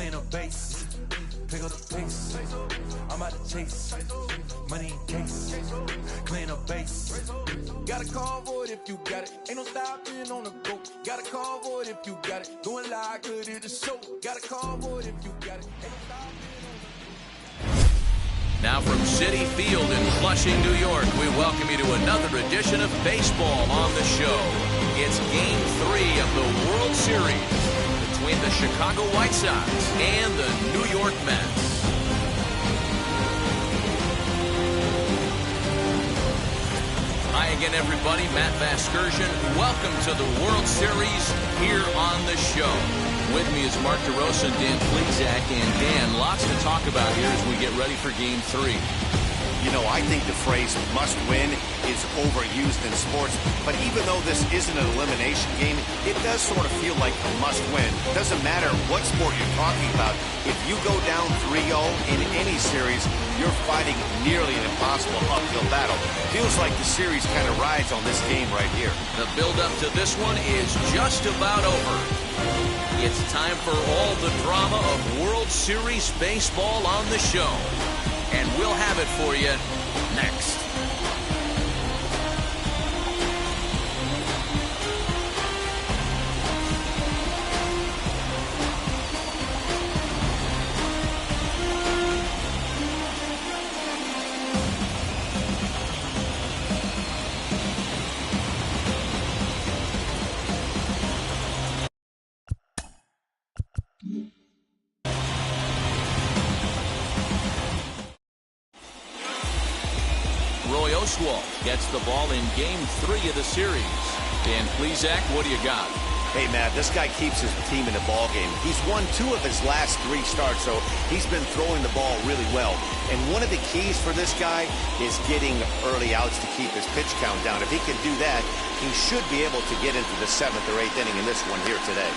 clean up base, pick up the pace. I'm out to chase money in case, clean up base. Got a convoy if you got it. Ain't no stopping on the go. Got a convoy if you got it. Going live, good at the show. Got a convoy if you got it. Ain't no stopping on the Now from Citifield in Flushing, New York, we welcome you to another edition of baseball on the show. It's Game 3 of the World Series between the Chicago White Sox and the New York Mets. Hi again, everybody. Matt Vasgersian. Welcome to the World Series here on the show. With me is Mark DeRosa and Dan Plesac. And Dan, lots to talk about here as we get ready for Game 3. You know, I think the phrase must win is overused in sports, but even though this isn't an elimination game, it does sort of feel like a must win. Doesn't matter what sport you're talking about. If you go down 3-0 in any series, you're fighting nearly an impossible uphill battle. Feels like the series kind of rides on this game right here. The build-up to this one is just about over. It's time for all the drama of World Series baseball on the show. And we'll have it for you next. Gets the ball in Game 3 of the series. Dan Plesac, what do you got? Hey, Matt, this guy keeps his team in the ball game. He's won 2 of his last 3 starts, so he's been throwing the ball really well. And one of the keys for this guy is getting early outs to keep his pitch count down. If he can do that, he should be able to get into the 7th or 8th inning in this one here today.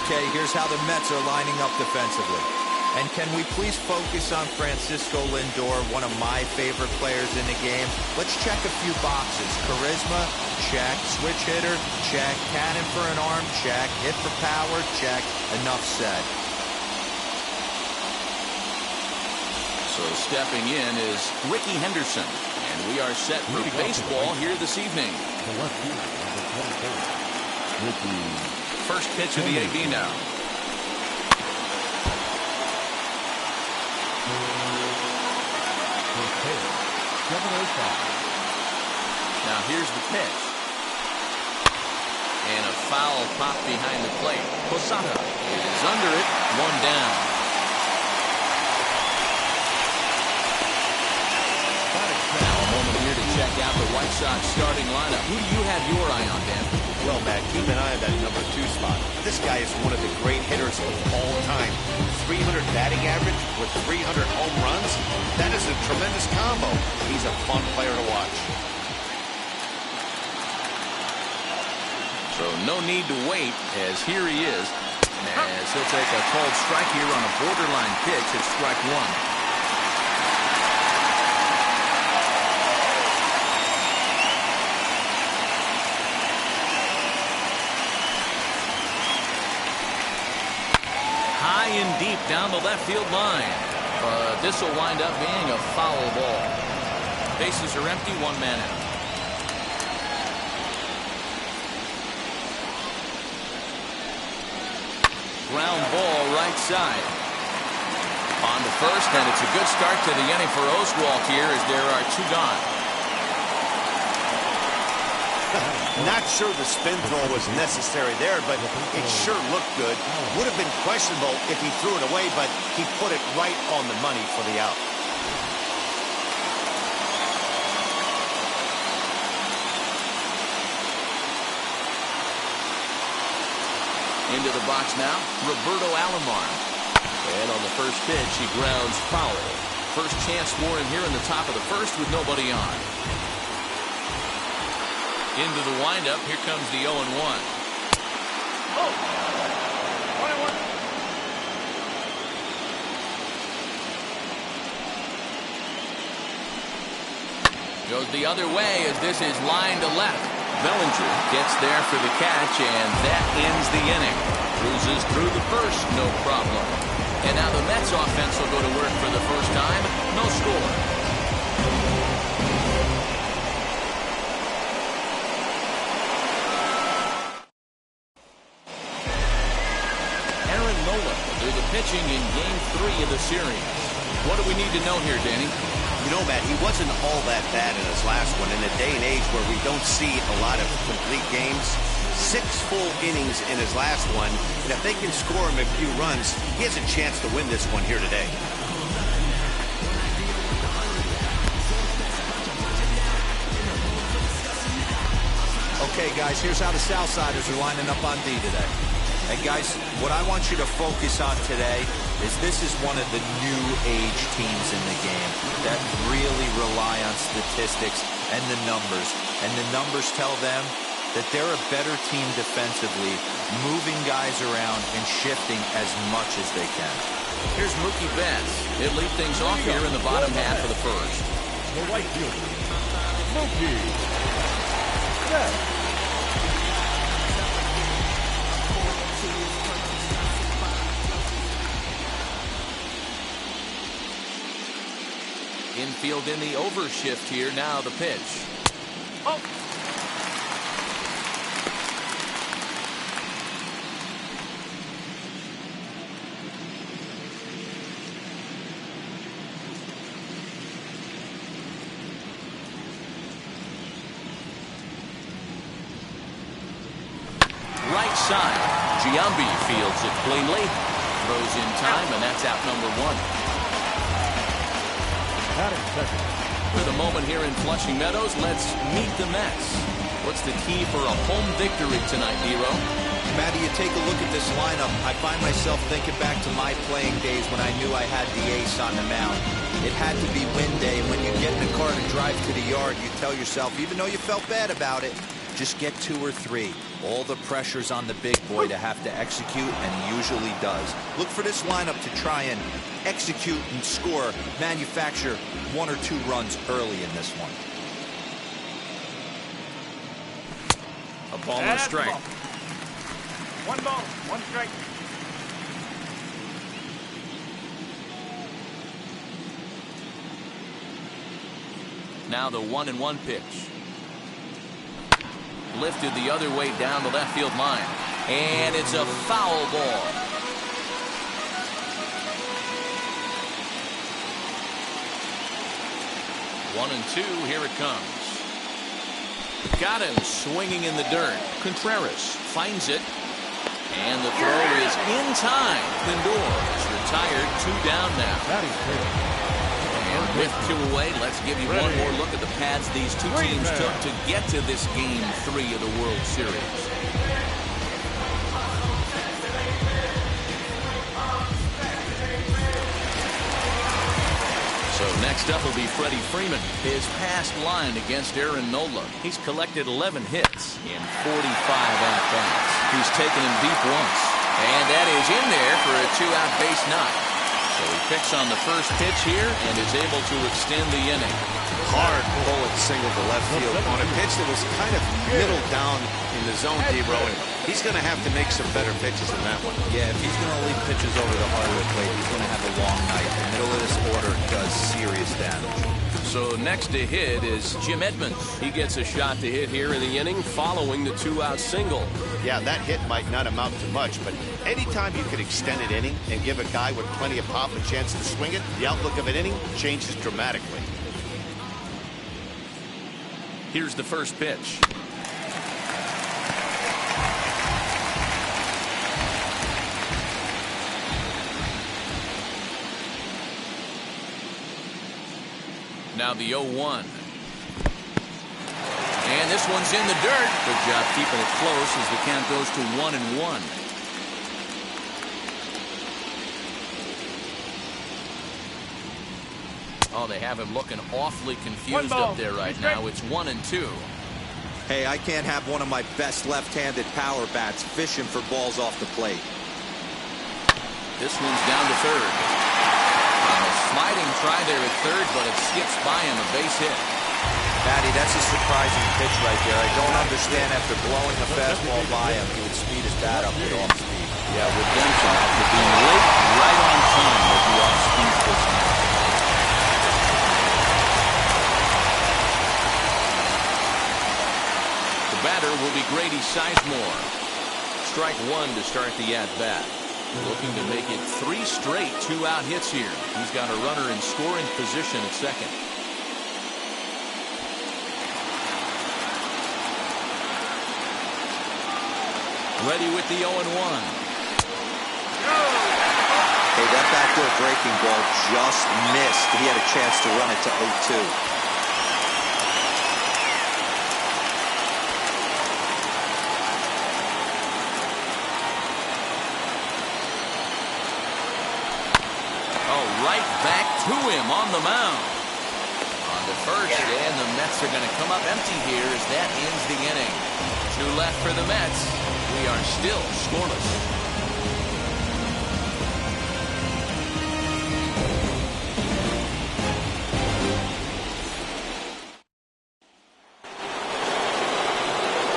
Okay, here's how the Mets are lining up defensively. And can we please focus on Francisco Lindor, one of my favorite players in the game? Let's check a few boxes. Charisma, check. Switch hitter, check. Cannon for an arm, check. Hit for power, check. Enough said. So stepping in is Ricky Henderson. And we are set for baseball here this evening. First pitch of the AB now. Now here's the pitch. And a foul pop behind the plate. Posada is under it. 1 down. Now a moment here to check out the White Sox starting lineup. Who do you have your eye on, Dan? Well, Matt, keep an eye on that number 2 spot. This guy is one of the great hitters of all time. 300 batting average with 300 home runs. That is a tremendous combo. He's a fun player to watch. So no need to wait, as here he is. As he'll take a called strike here on a borderline pitch at strike 1. High and deep down the left field line. But this will wind up being a foul ball. Bases are empty, 1 man out. Ground ball right side. On to first, and it's a good start to the inning for Oswalt here as there are 2 gone. Not sure the spin throw was necessary there, but it sure looked good. Would have been questionable if he threw it away, but he put it right on the money for the out. Into the box now, Roberto Alomar. And on the first pitch, he grounds foul. First chance for him here in the top of the first with nobody on. Into the windup, here comes the 0-1. Oh! 1-1. Goes the other way as this is line to left. Bellinger gets there for the catch, and that ends the inning. Cruises through the first, no problem. And now the Mets offense will go to work for the first time. No score. Aaron Nola will do the pitching in Game 3 of the series. What do we need to know here, Danny? You know, Matt, he wasn't all that bad in his last one. In a day and age where we don't see a lot of complete games, 6 full innings in his last one, and if they can score him a few runs, he has a chance to win this one here today. Okay, guys, here's how the Southsiders are lining up on D today. And guys, what I want you to focus on today is this is one of the new age teams in the game that really rely on statistics and the numbers. And the numbers tell them that they're a better team defensively, moving guys around and shifting as much as they can. Here's Mookie Betts. He'll lead things off here in the bottom half of the first. The right fielder, Mookie Betts. Infield in the overshift here. Now the pitch. Oh! Right side. Giambi fields it cleanly. Throws in time, and that's out number 1. For the moment here in Flushing Meadows, let's meet the Mets. What's the key for a home victory tonight, Dero? Matty, you take a look at this lineup. I find myself thinking back to my playing days when I knew I had the ace on the mound. It had to be win day, and when you get in the car to drive to the yard, you tell yourself, even though you felt bad about it, just get 2 or 3. All the pressure's on the big boy to have to execute, and he usually does. Look for this lineup to try and execute and score, manufacture 1 or 2 runs early in this one. A ball and a strike. 1 ball, 1 strike. Now the 1-1 pitch. Lifted the other way down the left field line. And it's a foul ball. One and 2, here it comes. Got him swinging in the dirt. Contreras finds it. And the throw is in time. Lindor is retired, 2 down now. And with 2 away, let's give you one more look at the paths these two teams took to get to this Game 3 of the World Series. So next up will be Freddie Freeman. His past line against Aaron Nola. He's collected 11 hits in 45 at-bats. He's taken him deep once. And that is in there for a 2-out base knock. So he picks on the first pitch here and is able to extend the inning. Hard bullet single to left field on a pitch that was kind of middle down in the zone, D-Row. He's going to have to make some better pitches than that one. Yeah, if he's going to leave pitches over the hardwood plate, he's going to have a long night. The middle of this order does serious damage. So next to hit is Jim Edmonds. He gets a shot to hit here in the inning following the 2-out single. Yeah, that hit might not amount to much, but anytime you can extend an inning and give a guy with plenty of pop a chance to swing it, the outlook of an inning changes dramatically. Here's the first pitch. Now the 0-1. And this one's in the dirt. Good job keeping it close as the count goes to 1-1. Oh, they have him looking awfully confused up there right now. It's 1-2. Hey, I can't have one of my best left-handed power bats fishing for balls off the plate. This one's down to third. A sliding try there at third, but it skips by him, a base hit. Matty, that's a surprising pitch right there. I don't understand after blowing a fastball by him, he would speed his bat up with off speed. Yeah, redemption after being late, right on time with the off-speed pitching. The batter will be Grady Sizemore. Strike one to start the at-bat. Looking to make it 3 straight 2-out hits here. He's got a runner in scoring position at second. Ready with the 0-1. Hey, that backdoor breaking ball just missed. He had a chance to run it to 0-2. Right back to him on the mound. On to first, and the Mets are going to come up empty here as that ends the inning. 2 left for the Mets. We are still scoreless.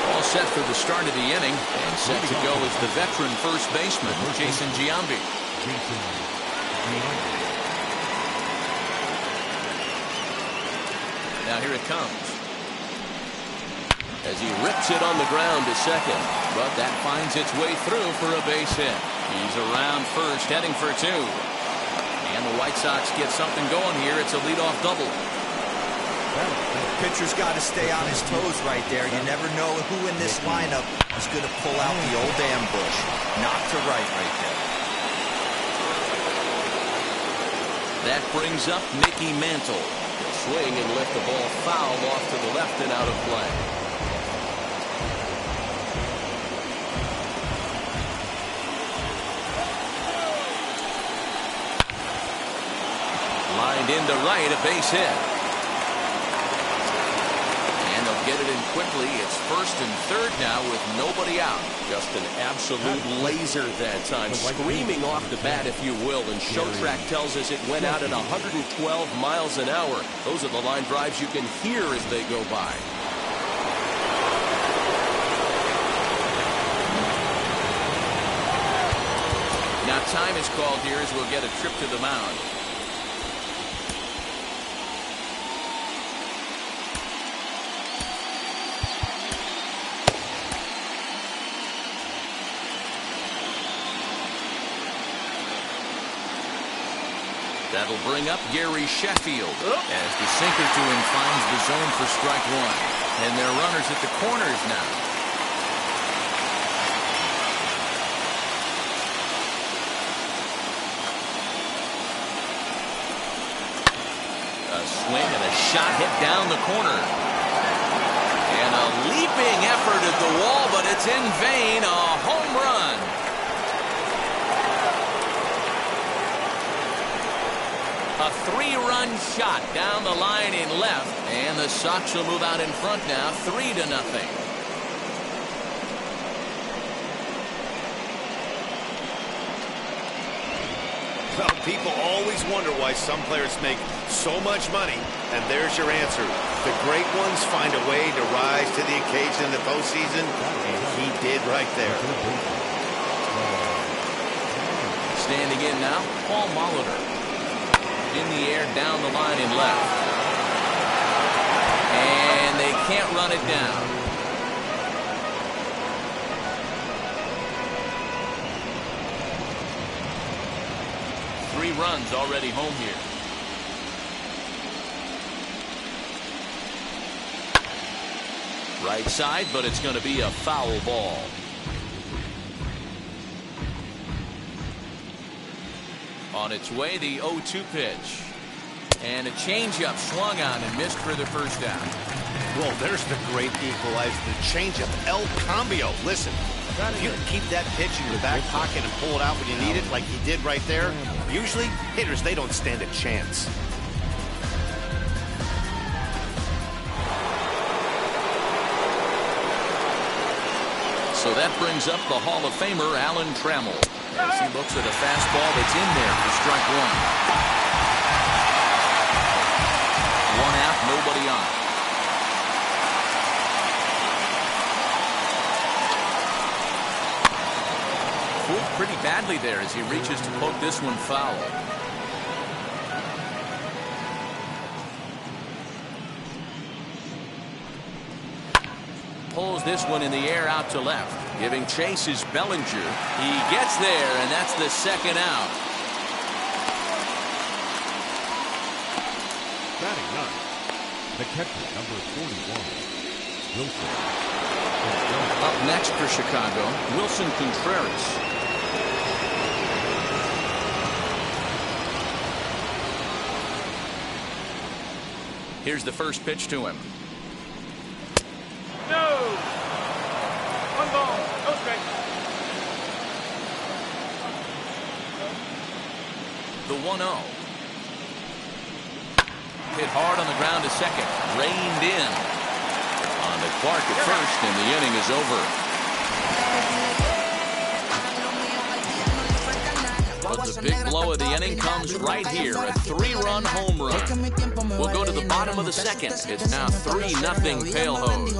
All set for the start of the inning, and set to go is the veteran first baseman, Jason Giambi. Now here it comes. As he rips it on the ground to second, but that finds its way through for a base hit. He's around first, heading for 2. And the White Sox get something going here. It's a leadoff double. Pitcher's got to stay on his toes right there. You never know who in this lineup is going to pull out the old ambush. Knock to right there. That brings up Mickey Mantle. Swing and lift the ball foul off to the left and out of play. Lined into right, a base hit. And they'll get it in quickly. It's first and third now with nobody out. Just an absolute laser that time. Screaming off the bat, if you will. And Showtrack tells us it went out at 112 miles an hour. Those are the line drives you can hear as they go by. Now time is called here as we'll get a trip to the mound. That'll bring up Gary Sheffield as the sinker to him finds the zone for strike one. And they're runners at the corners now. A swing and a shot hit down the corner. And a leaping effort at the wall, but it's in vain. A home run. A 3-run shot down the line in left, and the Sox will move out in front now, 3-0. Well, people always wonder why some players make so much money, and there's your answer. The great ones find a way to rise to the occasion in the postseason, and he did right there. Standing in now, Paul Molitor. In the air down the line in left. And they can't run it down. Three runs already home here. Right side, but it's going to be a foul ball. On its way, the 0-2 pitch. And a changeup swung on and missed for the first down. Well, there's the great equalizer, the changeup, El Cambio. Listen, if you can keep that pitch in your back pocket and pull it out when you need it, like he did right there, usually hitters, they don't stand a chance. So that brings up the Hall of Famer, Alan Trammell, as he looks at a fastball that's in there for strike one. 1 out, nobody on. fooled pretty badly there as he reaches to poke this one foul. Pulls this one in the air out to left. Giving chase is Bellinger. He gets there, and that's the second out. Batting ninth, the catcher, number 41, Wilson. Up next for Chicago, Wilson Contreras. Here's the first pitch to him. No! One ball, no strike. The 1-0. Hit hard on the ground to second. Reined in. On to Clark at first, and the inning is over. But the big blow of the inning comes right here. A 3-run home run. We'll go to the bottom of the second. It's now 3-0 Pale Hose.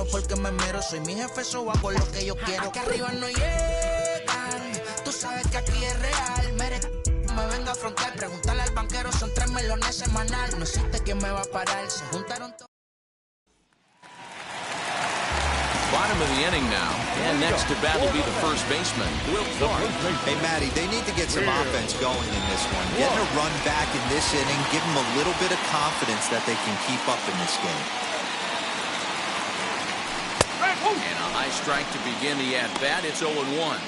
Bottom of the inning now, and next to bat will be the first baseman, Will Clark. Hey, Matty, they need to get some offense going in this one. Getting a run back in this inning, give them a little bit of confidence that they can keep up in this game. And a high strike to begin the at-bat. It's 0-1.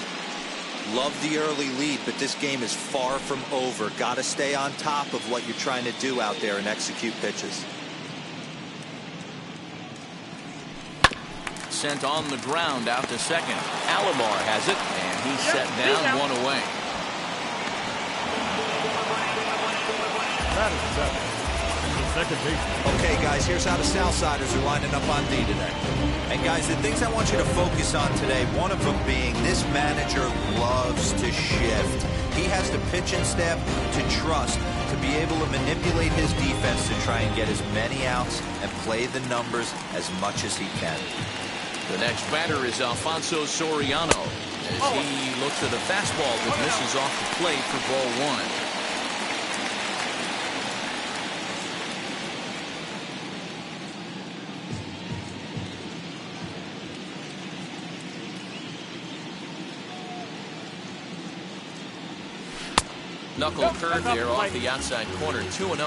Love the early lead, but this game is far from over. Got to stay on top of what you're trying to do out there and execute pitches. Sent on the ground out to second. Alomar has it, and he's set down, one away. Okay, guys, here's how the Southsiders are lining up on D today. And, guys, the things I want you to focus on today, one of them being this manager loves to shift. He has the pitching staff to trust to be able to manipulate his defense to try and get as many outs and play the numbers as much as he can. The next batter is Alfonso Soriano as he looks at a fastball that misses off the plate for ball one. Knuckle curve there off the outside corner, 2-0.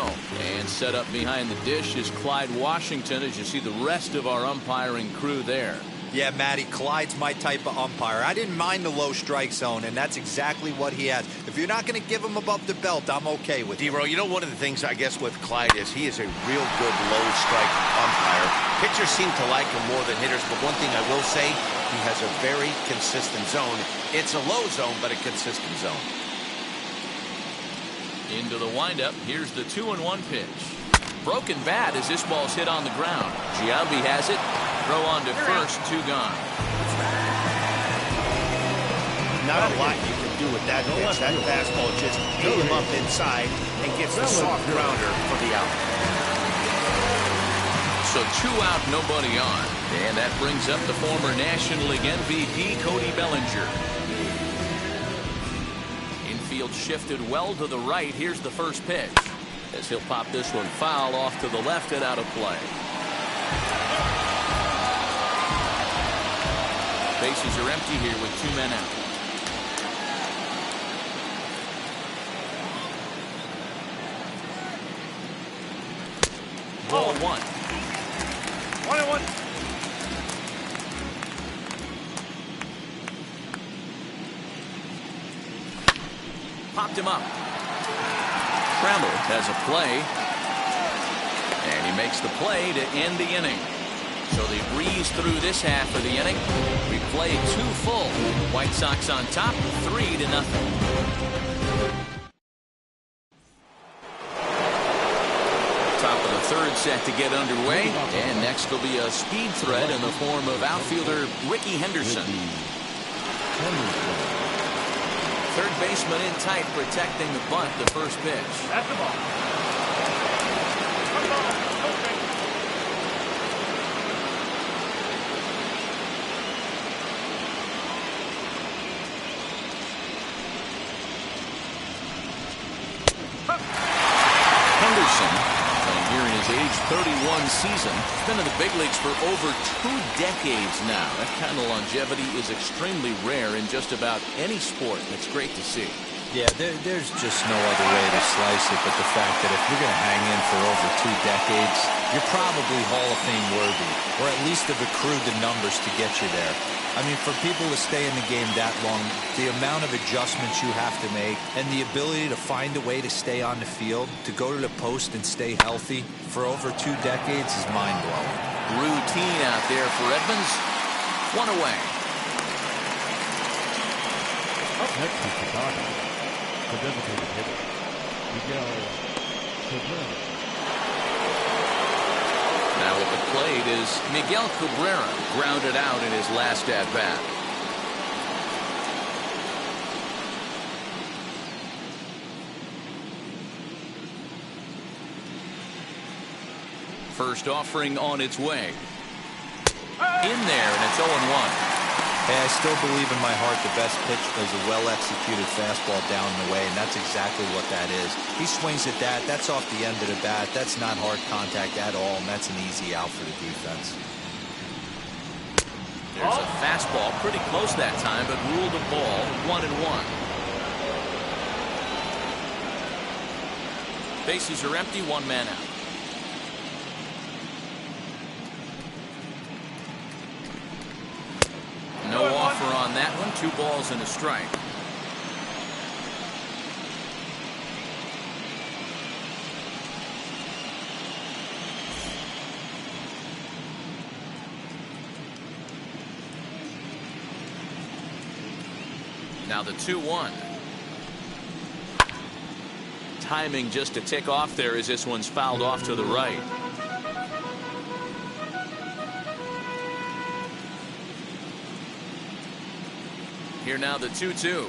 And set up behind the dish is Clyde Washington, as you see the rest of our umpiring crew there. Yeah, Matty, Clyde's my type of umpire. I didn't mind the low strike zone, and that's exactly what he has. If you're not going to give him above the belt, I'm okay with it. D-Row, you know, one of the things, I guess, with Clyde is he is a real good low strike umpire. Pitchers seem to like him more than hitters, but one thing I will say, he has a very consistent zone. It's a low zone, but a consistent zone. Into the windup, here's the 2-1 pitch. Broken bat as this ball's hit on the ground. Giambi has it. Throw on to first, 2 gone. Not a lot you can do with that pitch. That fastball just ate him up inside and gets the soft grounder for the out. So 2 out, nobody on. And that brings up the former National League MVP, Cody Bellinger. Infield shifted well to the right. Here's the first pitch, as he'll pop this one foul off to the left and out of play. Bases are empty here with 2 men out. Ball 1. 1-1. Popped him up. Trammell has a play. And he makes the play to end the inning. So they breeze through this half of the inning. We played 2 full. White Sox on top, 3-0. Top of the third set to get underway. And next will be a speed threat in the form of outfielder Ricky Henderson. Third baseman in tight, protecting the bunt, the first pitch. That's the ball. 1 ball, no strike. age 31 season. He's been in the big leagues for over 2 decades now. That kind of longevity is extremely rare in just about any sport. That's great to see. Yeah, there's just no other way to slice it but the fact that if you're going to hang in for over 2 decades, you're probably Hall of Fame worthy, or at least have accrued the numbers to get you there. I mean, for people to stay in the game that long, the amount of adjustments you have to make and the ability to find a way to stay on the field, to go to the post and stay healthy for over 2 decades is mind-blowing. Routine out there for Edmonds. 1 away. Up next is Chicago. The designated hitter, Miguel Cabrera. Now at the plate is Miguel Cabrera, grounded out in his last at-bat. First offering on its way. In there, and it's 0-1. Hey, I still believe in my heart the best pitch is a well-executed fastball down and away, and that's exactly what that is. He swings at that. That's off the end of the bat. That's not hard contact at all, and that's an easy out for the defense. There's a fastball pretty close that time, but ruled a ball. 1-1. Bases are empty, 1 man out. No offer on that one. 2 balls and a strike. Now the 2-1. Timing just a tick off there as this one's fouled off to the right. Here now the 2-2.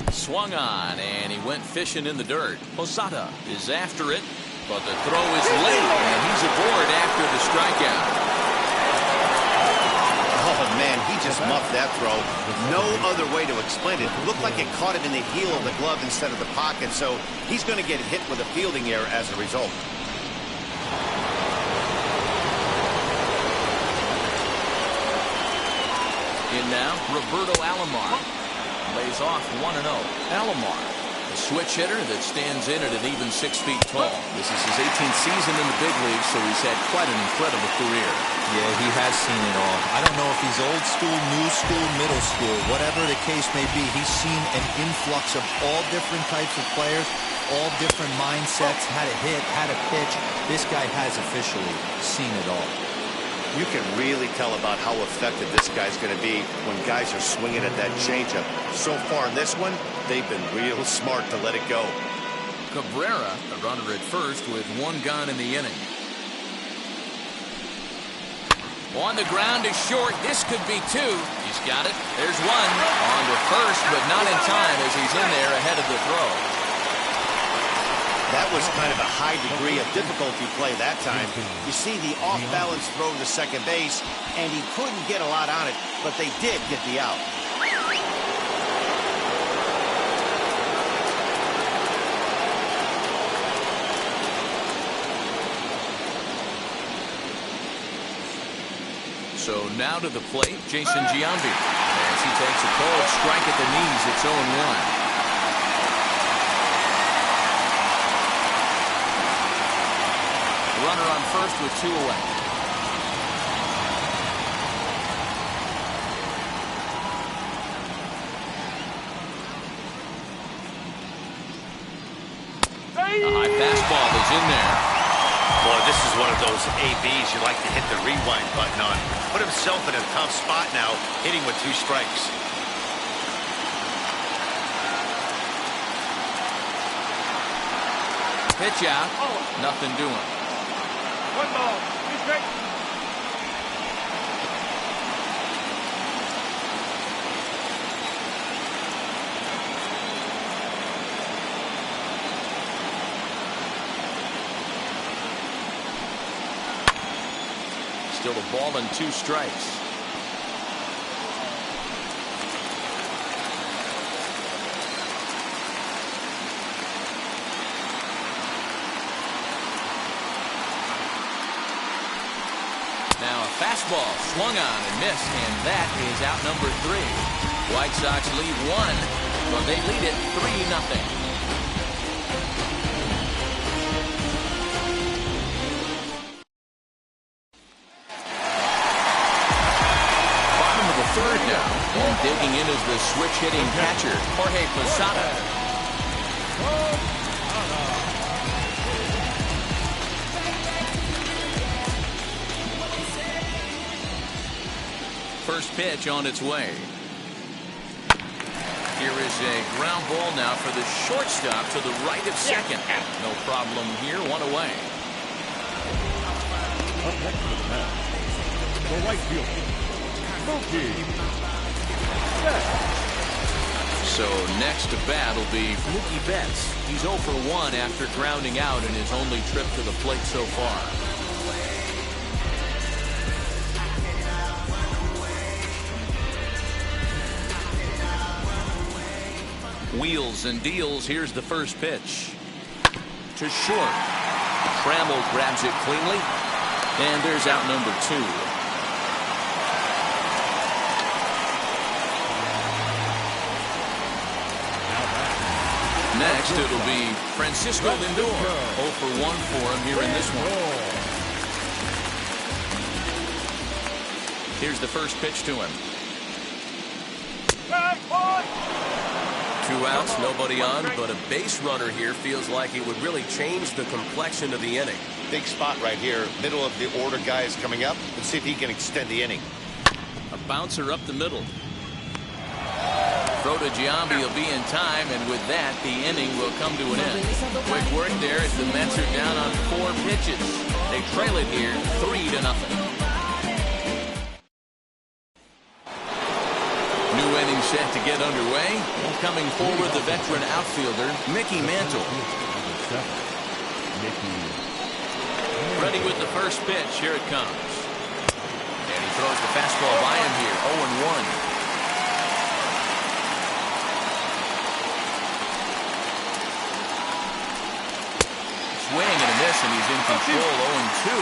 Swung on, and he went fishing in the dirt. Posada is after it, but the throw is late, and he's aboard after the strikeout. Oh, man, he just muffed that throw. No other way to explain it. It looked like it caught him in the heel of the glove instead of the pocket, so he's going to get hit with a fielding error as a result. In now, Roberto Alomar. Lays off 1-0. Alomar, a switch hitter that stands in at an even 6 feet tall. This is his 18th season in the big leagues, so he's had quite an incredible career. Yeah, he has seen it all. I don't know if he's old school, new school, middle school, whatever the case may be. He's seen an influx of all different types of players, all different mindsets, how to hit, how to pitch. This guy has officially seen it all. You can really tell about how effective this guy's going to be when guys are swinging at that changeup. So far in this one, they've been real smart to let it go. Cabrera, a runner at first with 1 gone in the inning. On the ground is short. This could be 2. He's got it. There's 1. On to first, but not in time as he's in there ahead of the throw. That was kind of a high degree of difficulty play that time. You see the off-balance throw to second base, and he couldn't get a lot on it, but they did get the out. So now to the plate, Jason Giambi. As he takes a cold strike at the knees, it's 0-1. Runner on first with 2 away. A high fastball is in there. Boy, this is one of those ABs you like to hit the rewind button on. Put himself in a tough spot now, hitting with 2 strikes. Pitch out. Nothing doing. 1 ball, 2 strikes. Still a ball and 2 strikes. Now a fastball swung on and missed, and that is out number 3. White Sox lead 1, but they lead it 3-0. Third now, and digging in is the switch-hitting catcher, Jorge Posada. First pitch on its way. Here is a ground ball now for the shortstop to the right of second. No problem here, 1 away. Up next to the bat, the right fielder, So next to bat will be Mookie Betts. He's 0 for 1 after grounding out in his only trip to the plate so far. Wheels and deals. Here's the first pitch. To short. Trammell grabs it cleanly. And there's out number 2. Next, it'll be Francisco Lindor. 0 for 1 for him here in this one. Here's the first pitch to him. 2 outs, nobody on, but a base runner here feels like it would really change the complexion of the inning. Big spot right here. Middle of the order guy is coming up. Let's see if he can extend the inning. A bouncer up the middle. Throw to Giambi will be in time, and with that, the inning will come to an end. Quick work there as the Mets are down on 4 pitches. They trail it here 3-0. New inning set to get underway. Coming forward, the veteran outfielder, Mickey Mantle. Ready with the first pitch. Here it comes. And he throws the fastball by him here. 0-1. Swing and a miss, and he's in control. 0-2.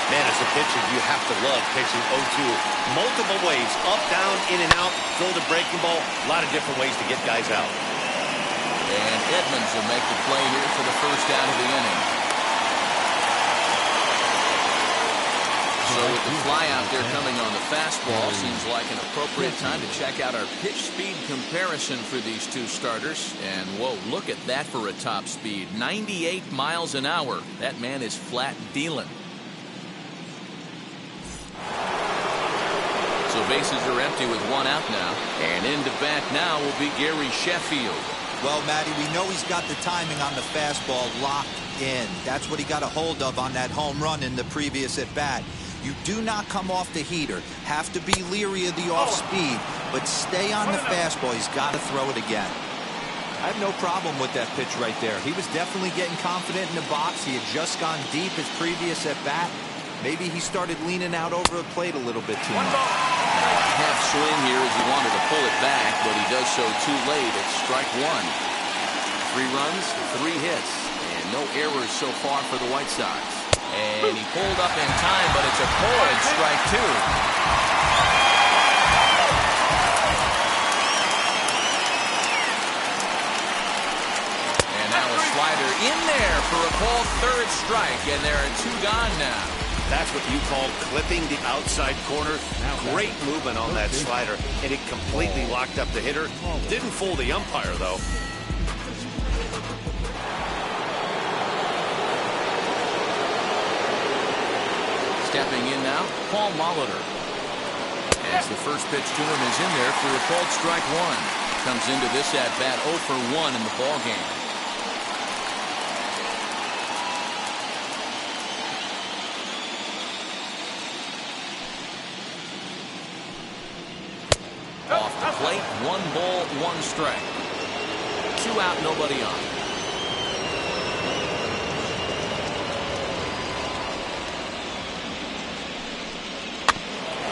Man, as a pitcher, you have to love pitching 0-2. Multiple ways, up, down, in and out, throw the breaking ball. A lot of different ways to get guys out. And Edmonds will make the play here for the first out of the inning. So with the fly out there coming on the fastball, seems like an appropriate time to check out our pitch speed comparison for these 2 starters. And whoa, look at that for a top speed. 98 miles an hour. That man is flat dealing. So bases are empty with 1 out now. And into bat now will be Gary Sheffield. Well, Matty, we know he's got the timing on the fastball locked in. That's what he got a hold of on that home run in the previous at-bat. You do not come off the heater. Have to be leery of the off speed, but stay on the fastball. He's got to throw it again. I have no problem with that pitch right there. He was definitely getting confident in the box. He had just gone deep his previous at-bat. Maybe he started leaning out over the plate a little bit too much. Half swing here as he wanted to pull it back, but he does so too late. It's strike 1. 3 runs, 3 hits, and no errors so far for the White Sox. And he pulled up in time, but it's a forward strike 2. And now a slider in there for a called 3rd strike, and there are 2 gone now. That's what you call clipping the outside corner. Great movement on that slider, and it completely locked up the hitter. Didn't fool the umpire, though. Stepping in now, Paul Molitor. As the first pitch to him is in there for a called strike 1. Comes into this at-bat 0 for 1 in the ballgame. Off the plate, 1 ball, 1 strike. 2 out, nobody on.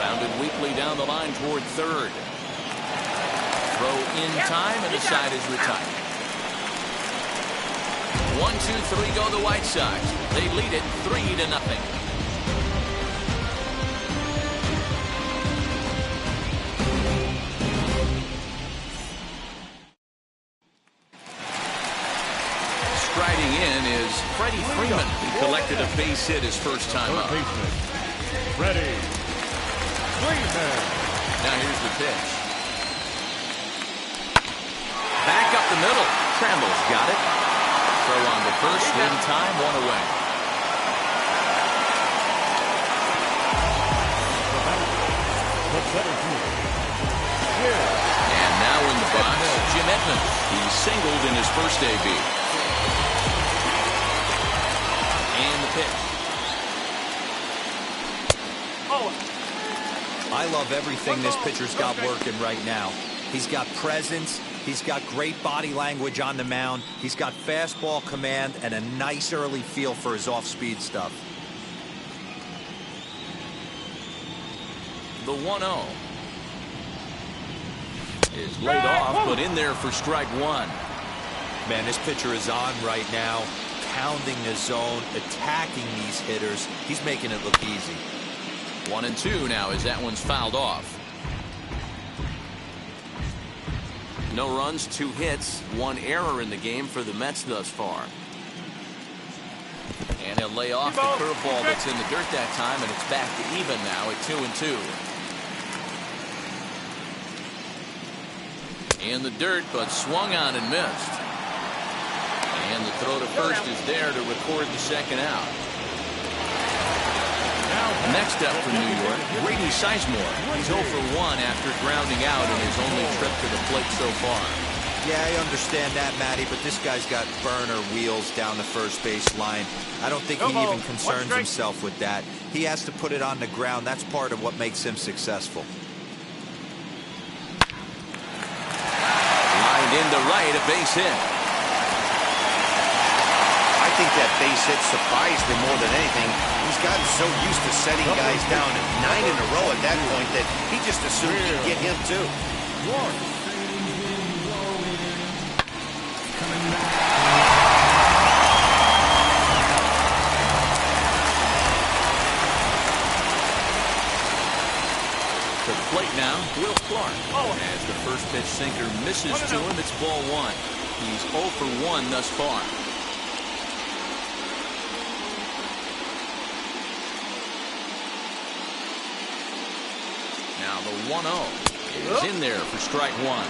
Grounded weakly down the line toward third. Throw in time, and the side is retired. 1-2-3 go the White Sox. They lead it 3-0. Striding in is Freddie Freeman. He collected a base hit his first time up. Freddie Freeman. Now here's the pitch. Back up the middle. Tramble's got it. Throw on the first, in time, one away. And now in the box, Jim Edmonds. He singled in his first AB. And the pitch. I love everything this pitcher's got working right now. He's got presence. He's got great body language on the mound. He's got fastball command and a nice early feel for his off-speed stuff. The 1-0 is laid off, but in there for strike one. Man, this pitcher is on right now, pounding the zone, attacking these hitters. He's making it look easy. 1-2 now as that one's fouled off. No runs, 2 hits, 1 error in the game for the Mets thus far. And he'll lay off the curveball that's in the dirt that time, and it's back to even now at 2-2. In the dirt, but swung on and missed. And the throw to first is there to record the second out. Next up for New York, Grady Sizemore. He's 0 for 1 after grounding out in his only trip to the plate so far. Yeah, I understand that, Matty, but this guy's got burner wheels down the first base line. I don't think he even concerns himself with that. He has to put it on the ground. That's part of what makes him successful. Lined into right, a base hit. I think that base hit surprised him more than anything. He's gotten so used to setting guys down 9 in a row at that point that he just assumed he'd get him too. To the plate now, Will Clark. As the first pitch sinker misses to him, it's ball 1. He's 0 for 1 thus far. Now the 1-0 is in there for strike one.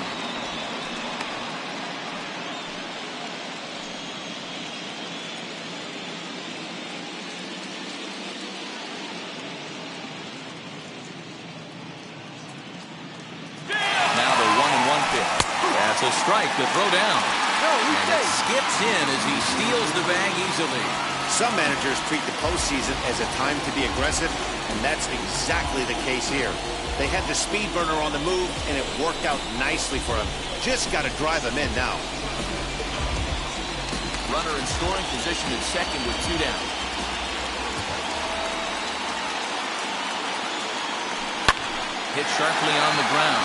Now the 1-1 pitch. That's a strike to throw down. And it skips in as he steals the bag easily. Some managers treat the postseason as a time to be aggressive, and that's exactly the case here. They had the speed burner on the move, and it worked out nicely for him. Just got to drive him in now. Runner in scoring position at second with 2 down. Hit sharply on the ground.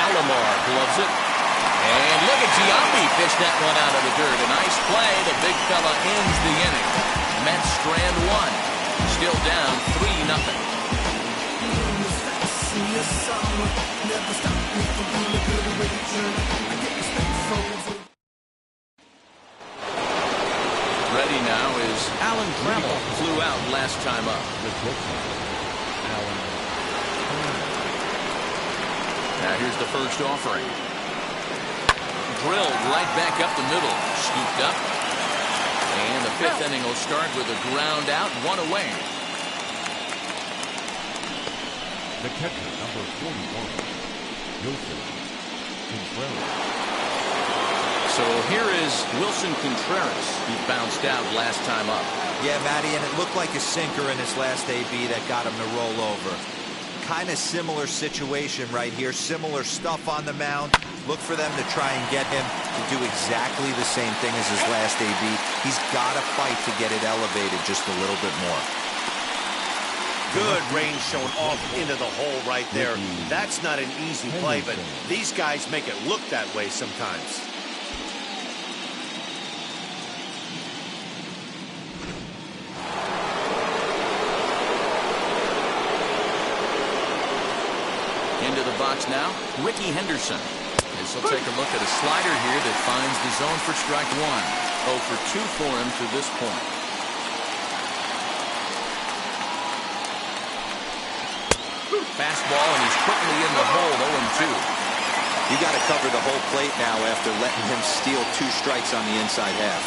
Alomar gloves it. And look at Giambi fish that one out of the dirt. A nice play. The big fella ends the inning. Mets strand 1. Still down 3-0. Ready now is Alan Trammell. Flew out last time up. Now here's the first offering. Drilled right back up the middle. Scooped up. And the 5th inning will start with a ground out, 1 away. The catcher, number 41, Wilson Contreras. So here is Wilson Contreras. He bounced out last time up. Yeah, Matty, and it looked like a sinker in his last AB that got him to roll over. Kind of similar situation right here. Similar stuff on the mound. Look for them to try and get him to do exactly the same thing as his last AB. He's got to fight to get it elevated just a little bit more. Good range shown off into the hole right there. That's not an easy play, but these guys make it look that way sometimes. Into the box now, Ricky Henderson. As he'll take a look at a slider here that finds the zone for strike one. 0 for 2 for him to this point. Fastball, and he's quickly in the hole, 0-2. You got to cover the whole plate now after letting him steal 2 strikes on the inside half.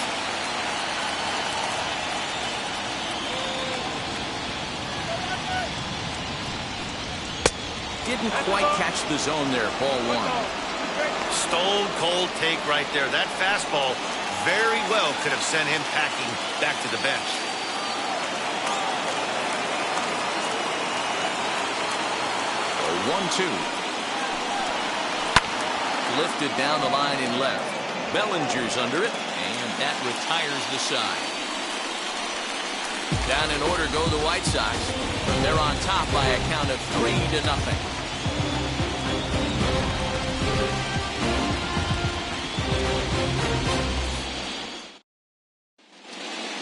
Didn't quite catch the zone there, ball 1. Stone cold take right there. That fastball very well could have sent him packing back to the bench. A 1-2. Lifted down the line in left. Bellinger's under it, and that retires the side. Down in order go the White Sox. They're on top by a count of 3-0.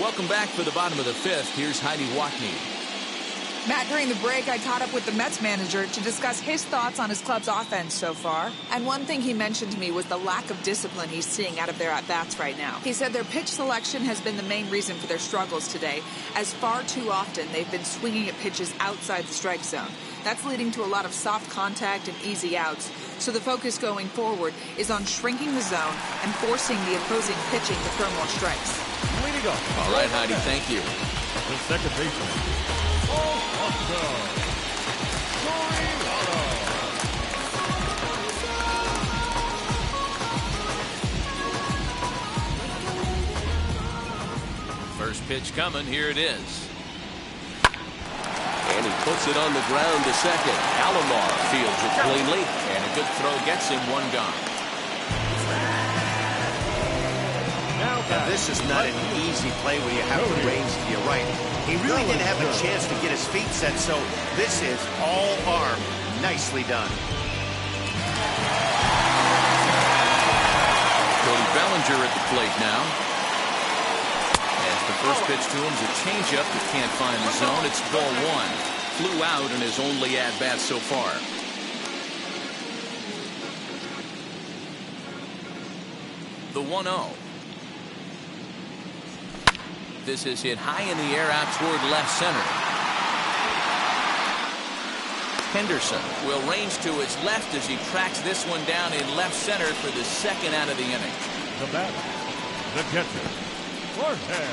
Welcome back for the bottom of the 5th. Here's Heidi Watney. Matt, during the break, I caught up with the Mets manager to discuss his thoughts on his club's offense so far. And one thing he mentioned to me was the lack of discipline he's seeing out of their at-bats right now. He said their pitch selection has been the main reason for their struggles today, as far too often they've been swinging at pitches outside the strike zone. That's leading to a lot of soft contact and easy outs. So the focus going forward is on shrinking the zone and forcing the opposing pitching to throw more strikes. Way to go. All right, Heidi, thank you. The second baseman. First pitch coming. Here it is. And he puts it on the ground to second. Alomar fields it cleanly, and a good throw gets him 1 gone. Now, this is not an easy play when you have the range to your right. He really didn't have a chance to get his feet set, so this is all arm. Nicely done. Cody Bellinger at the plate now. As the first pitch to him is a changeup that can't find the zone. It's ball 1. Flew out in his only at-bat so far. The 1-0. This is hit high in the air out toward left center. Henderson will range to his left as he tracks this one down in left center for the second out of the inning. The batter, the catcher, Jorge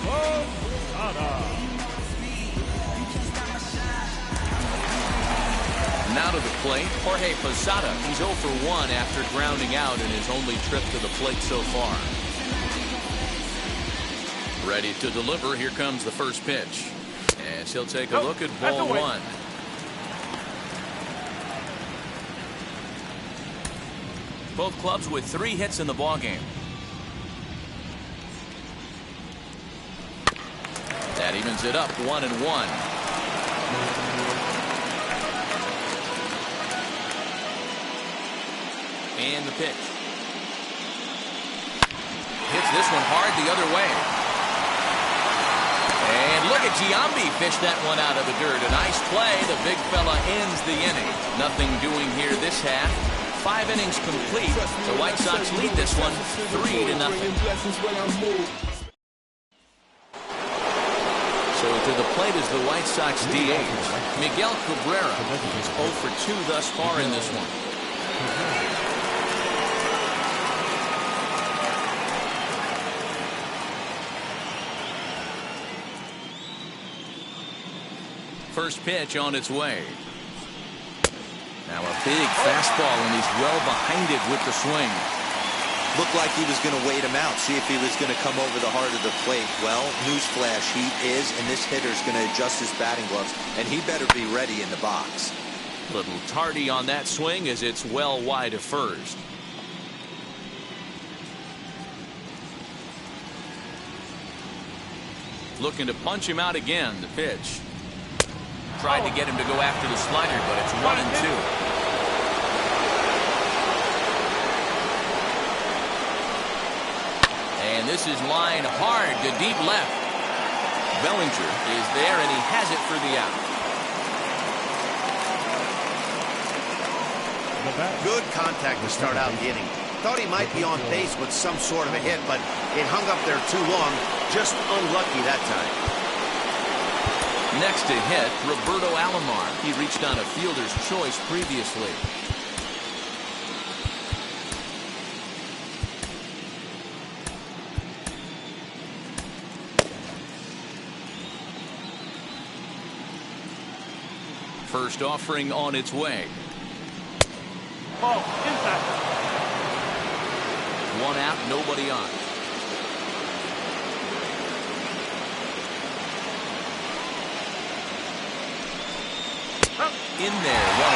Posada. Now to the plate, Jorge Posada. He's 0 for 1 after grounding out in his only trip to the plate so far. Ready to deliver. Here comes the first pitch. As he'll take a look at ball 1. Both clubs with 3 hits in the ballgame. That evens it up 1-1. And the pitch. Hits this one hard the other way. And look at Giambi fish that one out of the dirt. A nice play. The big fella ends the inning. Nothing doing here this half. 5 innings complete. The White Sox lead this one 3-0. So to the plate is the White Sox DH. Miguel Cabrera is 0 for 2 thus far in this one. First pitch on its way. Now a big fastball, and he's well behind it with the swing. Looked like he was going to wait him out, see if he was going to come over the heart of the plate. Well, newsflash, he is, and this hitter's going to adjust his batting gloves, and he better be ready in the box. Little tardy on that swing as it's well wide of first. Looking to punch him out again. The pitch. Tried to get him to go after the slider, but it's 1-2. And this is lined hard to deep left. Bellinger is there, and he has it for the out. Good contact to start out the inning. Thought he might be on base with some sort of a hit, but it hung up there too long. Just unlucky that time. Next to hit, Roberto Alomar. He reached on a fielder's choice previously. First offering on its way. Ball, impact. One out, nobody on. In there, 1-1.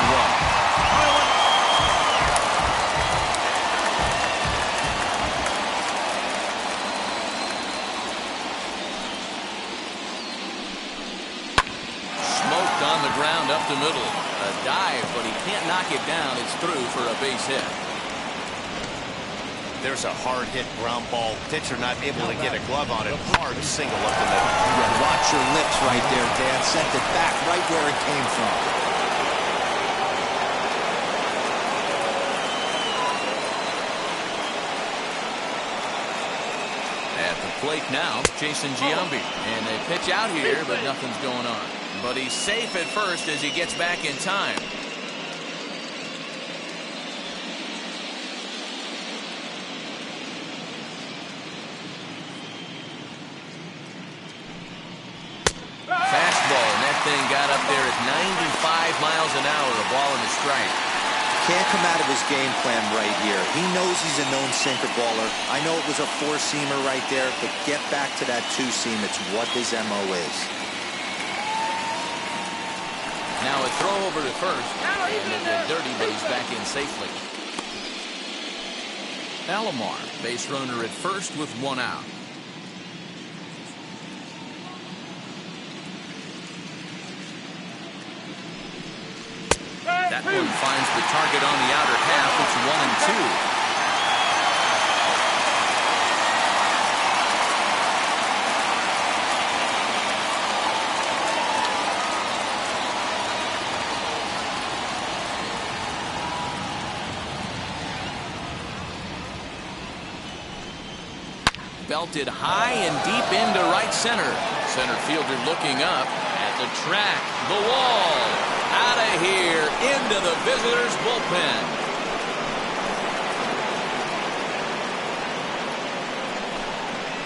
Smoked on the ground up the middle. A dive, but he can't knock it down. It's through for a base hit. There's a hard hit ground ball. Pitcher not able to get a glove on it. Hard single up the middle. Yeah, watch your lips right there, Dan. Sent it back right where it came from. At the plate now, Jason Giambi. And they pitch out here, but nothing's going on. But he's safe at first as he gets back in time. Fastball, and that thing got up there at 95 miles an hour, a ball and a strike. Can't come out of his game plan right here. He knows he's a known sinker baller. I know it was a four-seamer right there, but get back to that two-seam. It's what his MO is. Now a throw over to first. And it got dirty, but he's back in safely. Alomar, base runner at first with one out. That one finds the target on the outer half. It's 1-2. Belted high and deep into right center. Center fielder looking up at the track. The wall. Out of here. Into the visitors' bullpen.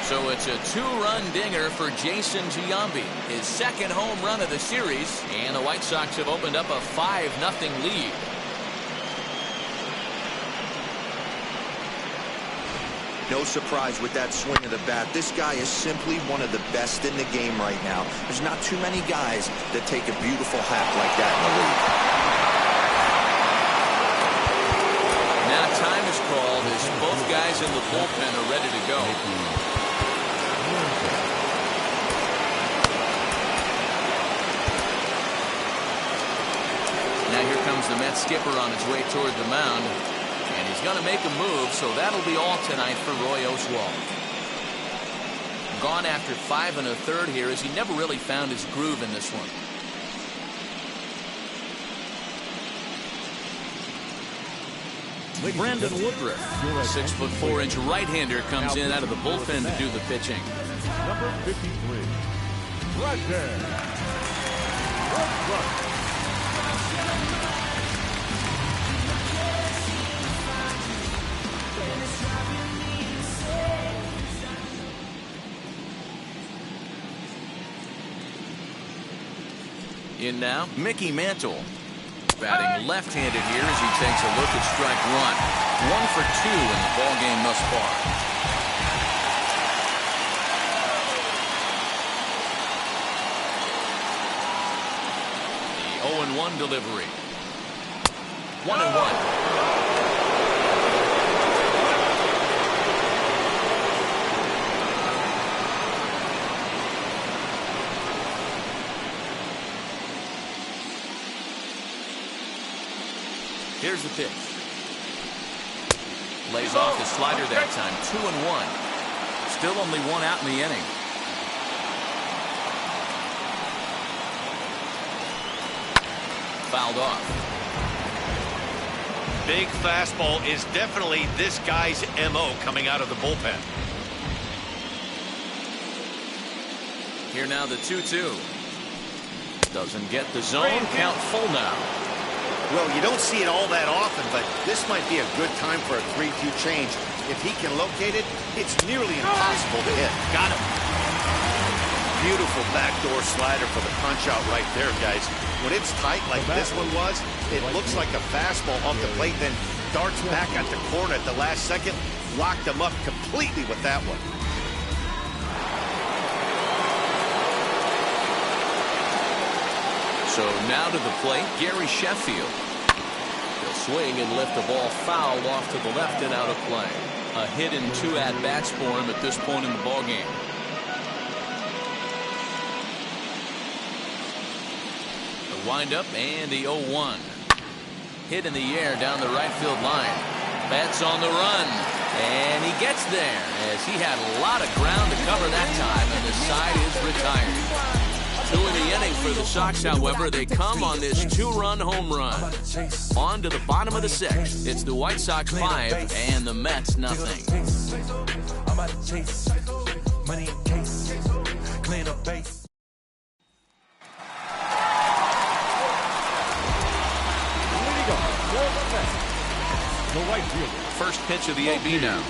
So it's a two-run dinger for Jason Giambi. His second home run of the series. And the White Sox have opened up a 5-0 lead. No surprise with that swing of the bat. This guy is simply one of the best in the game right now. There's not too many guys that take a beautiful hack like that in the league. Now time is called as both guys in the bullpen are ready to go. Now here comes the Mets skipper on his way toward the mound. And he's going to make a move, so that'll be all tonight for Roy Oswalt. Gone after 5 1/3 here, as he never really found his groove in this one. Brandon Woodruff, 6'4" right-hander, comes in out of the bullpen to do the pitching. Number 53, Brandon Woodruff. In now, Mickey Mantle. Batting left-handed here as he takes a look at strike one. 1 for 2 in the ballgame thus far. The 0-1 delivery. 1-1. Here's the pitch. Lays off the slider that time. 2-1. Still only one out in the inning. Fouled off. Big fastball is definitely this guy's MO coming out of the bullpen. Here now the 2-2. Doesn't get the zone. Count full now. Well, you don't see it all that often, but this might be a good time for a 3-2 change. If he can locate it, it's nearly impossible to hit. Got him. Beautiful backdoor slider for the punch out right there, guys. When it's tight like this one was, it looks like a fastball off the plate, then darts back at the corner at the last second. Locked him up completely with that one. So now to the plate, Gary Sheffield. He'll swing and lift the ball foul off to the left and out of play. A hit and 2 at-bats for him at this point in the ballgame. The windup and the 0-1. Hit in the air down the right field line. Betts on the run. And he gets there as he had a lot of ground to cover that time, and the side is retired. 2 in the inning for the Sox, however. They come on this 2-run home run. On to the bottom of the 6th. It's the White Sox 5 and the Mets nothing. First pitch of the AB now.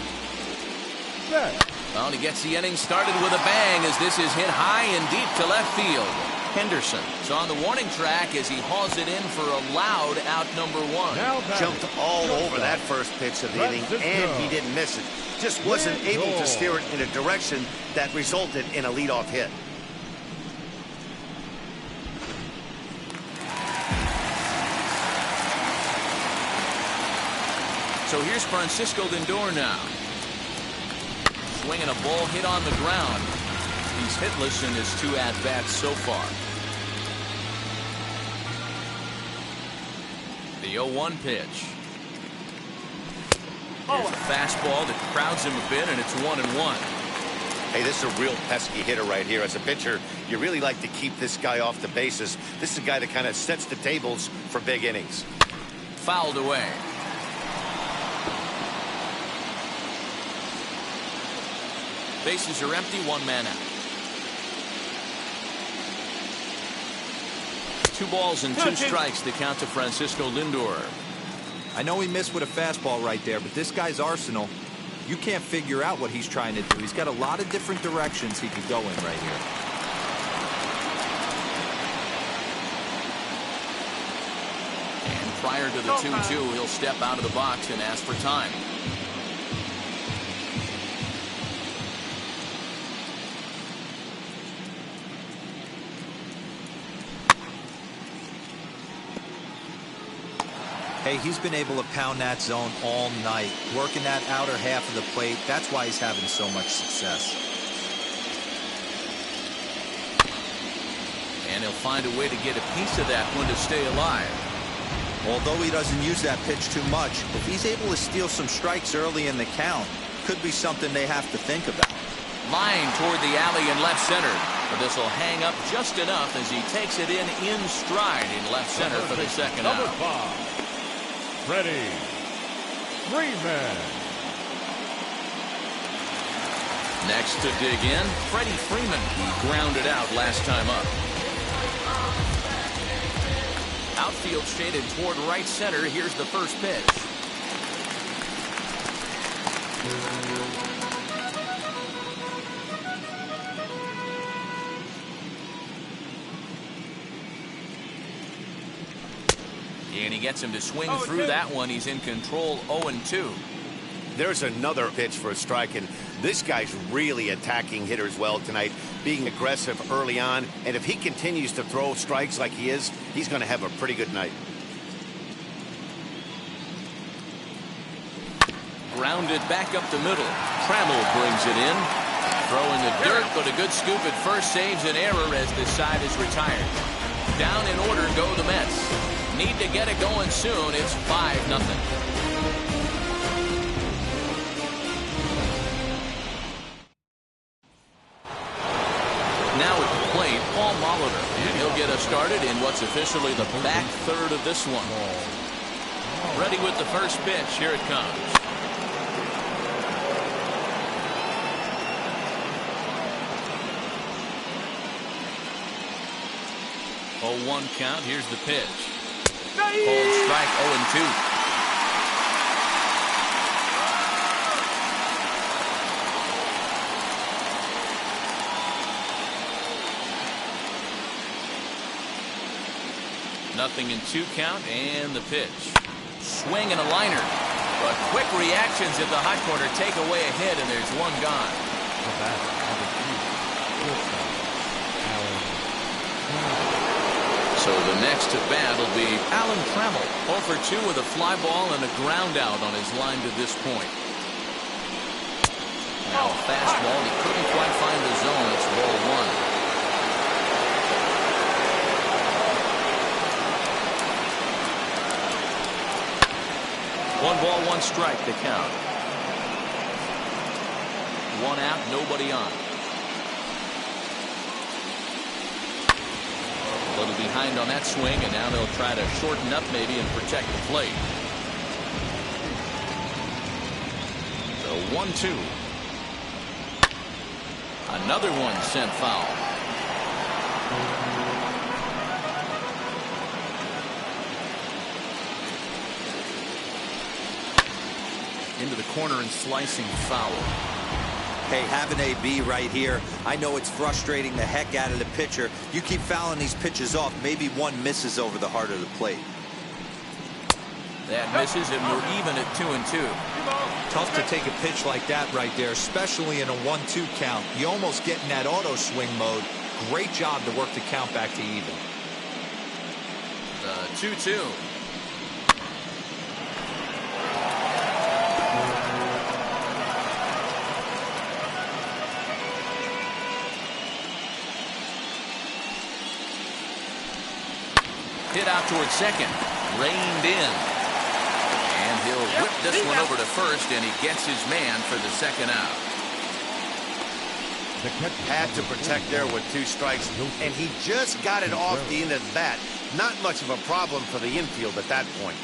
Well, he gets the inning started with a bang as this is hit high and deep to left field. Henderson is on the warning track as he hauls it in for a loud out number 1. Jumped all over that first pitch of the inning, and he didn't miss it. Just wasn't able to steer it in a direction that resulted in a leadoff hit. So here's Francisco Lindor now. Swinging a ball hit on the ground. He's hitless in his 2 at-bats so far. The 0-1 pitch. Here's a fastball that crowds him a bit, and it's 1-1. Hey, this is a real pesky hitter right here. As a pitcher, you really like to keep this guy off the bases. This is a guy that kind of sets the tables for big innings. Fouled away. Bases are empty, 1 man out. 2 balls and 2 strikes to count to Francisco Lindor. I know he missed with a fastball right there, but this guy's arsenal, you can't figure out what he's trying to do. He's got a lot of different directions he could go in right here. And prior to the 2-2, he'll step out of the box and ask for time. Hey, he's been able to pound that zone all night, working that outer half of the plate. That's why he's having so much success. And he'll find a way to get a piece of that one to stay alive. Although he doesn't use that pitch too much, if he's able to steal some strikes early in the count, could be something they have to think about. Line toward the alley in left center. But this will hang up just enough as he takes it in stride in left center for the second out. Number 5. Freddie Freeman. Next to dig in, Freddie Freeman. He grounded out last time up. Outfield shaded toward right center. Here's the first pitch. And he gets him to swing through that one. He's in control, 0-2. There's another pitch for a strike, and this guy's really attacking hitters well tonight, being aggressive early on, and if he continues to throw strikes like he is, he's going to have a pretty good night. Grounded back up the middle. Trammell brings it in. Throw in the dirt, but a good scoop at first saves an error as this side is retired. Down in order go the Mets. Need to get it going soon. It's 5-0. Now at the plate, Paul Molitor, and he'll get us started in what's officially the back third of this one. Ready with the first pitch. Here it comes. 0-1 count. Here's the pitch. Cold strike, 0-2. Nothing in 2 count, and the pitch. Swing and a liner. But quick reactions at the hot corner take away a hit, and there's one gone. So the next at bat will be Alan Trammell. 0 for 2 with a fly ball and a ground out on his line to this point. Now a fastball. He couldn't quite find the zone. It's ball 1. 1 ball, 1 strike to count. 1 out, nobody on. A little behind on that swing, and now they'll try to shorten up maybe and protect the plate. So 1-2. Another one sent foul. Into the corner and slicing foul. Hey, have an AB right here. I know it's frustrating the heck out of the pitcher. You keep fouling these pitches off, maybe one misses over the heart of the plate. That misses, and we're even at 2-2. Tough to take a pitch like that right there, especially in a 1-2 count. You almost get in that auto swing mode. Great job to work the count back to even. The 2-2. Hit out towards second. Reined in. And he'll whip this one over to first, and he gets his man for the second out. Had to protect there with 2 strikes, and he just got it off the end of the bat. Not much of a problem for the infield at that point.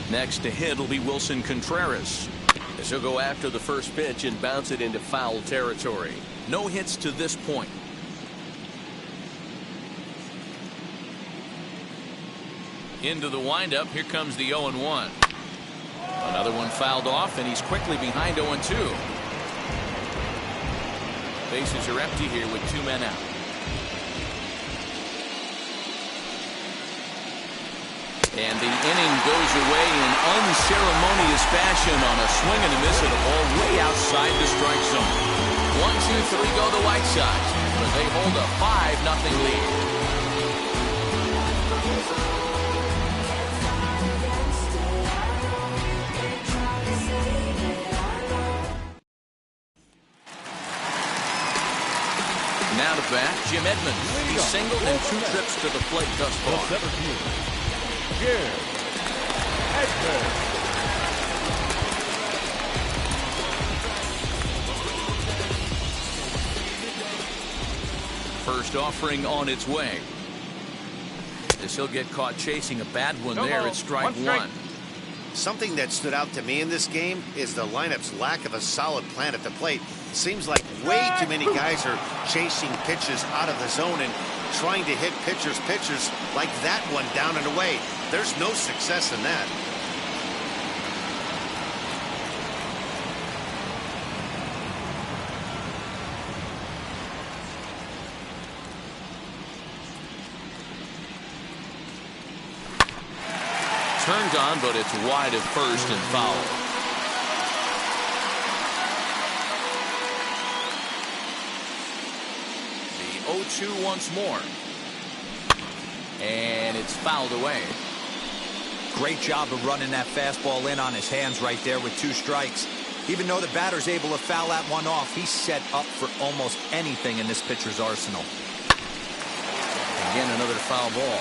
Next to hit will be Wilson Contreras, as he'll go after the first pitch and bounce it into foul territory. No hits to this point. Into the windup. Here comes the 0-1. Another one fouled off, and he's quickly behind 0-2. Bases are empty here with 2 men out. And the inning goes away in unceremonious fashion on a swing and a miss at a ball way outside the strike zone. 1, 2, 3 go the White Sox, but they hold a 5-0 lead. Now to bat, Jim Edmonds. He's singled in 2 trips to the plate thus far. First offering on its way. As he'll get caught chasing a bad one there at strike 1. Something that stood out to me in this game is the lineup's lack of a solid plan at the plate. Seems like way too many guys are chasing pitches out of the zone and trying to hit pitchers like that one down and away. There's no success in that. Turned on, but it's wide at first and foul. The 0-2 once more. And it's fouled away. Great job of running that fastball in on his hands right there with 2 strikes. Even though the batter's able to foul that one off, he's set up for almost anything in this pitcher's arsenal. Again, another foul ball.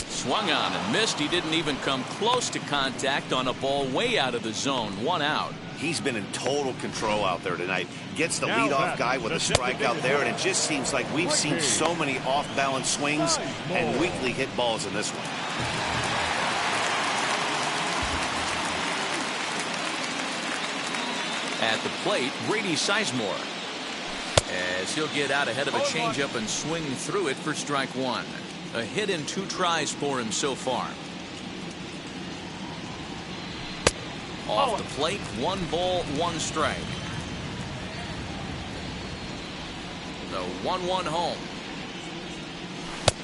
Swung on and missed. He didn't even come close to contact on a ball way out of the zone. 1 out. He's been in total control out there tonight. Gets the leadoff guy with a strikeout there, and it just seems like we've seen so many off-balance swings and weakly hit balls in this one. At the plate, Brady Sizemore, as he'll get out ahead of a changeup and swing through it for strike 1. A hit in 2 tries for him so far. Off the plate, 1 ball, 1 strike. The 1-1 home.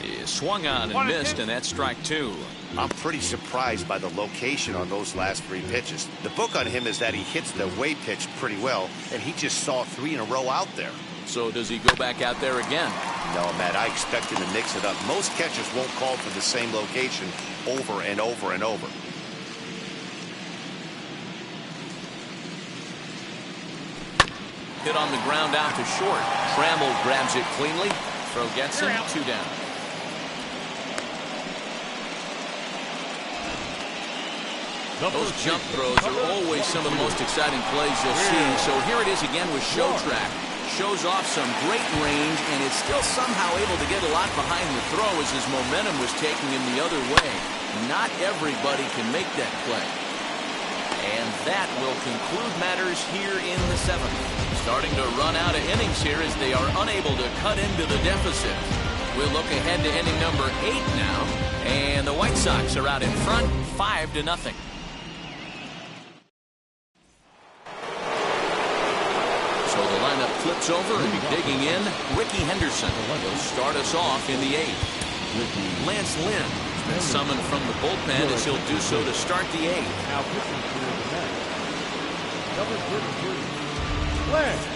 He swung on and missed, and that's strike 2. I'm pretty surprised by the location on those last 3 pitches. The book on him is that he hits the away pitch pretty well, and he just saw 3 in a row out there. So does he go back out there again? No, Matt, I expect him to mix it up. Most catchers won't call for the same location over and over and over. Hit on the ground out to short. Trammell grabs it cleanly. Throw gets him. 2 down. Those jump throws are always some of the most exciting plays you'll see. So here it is again with Show Track. Shows off some great range and is still somehow able to get a lot behind the throw as his momentum was taking him the other way. Not everybody can make that play. And that will conclude matters here in the 7th. Starting to run out of innings here as they are unable to cut into the deficit. We'll look ahead to inning number 8 now. And the White Sox are out in front, 5-0. So the lineup flips over and digging in, Ricky Henderson will start us off in the 8th. Lance Lynn has been summoned from the bullpen as he'll do so to start the 8th. Now pitching for the Mets, number 33, Lance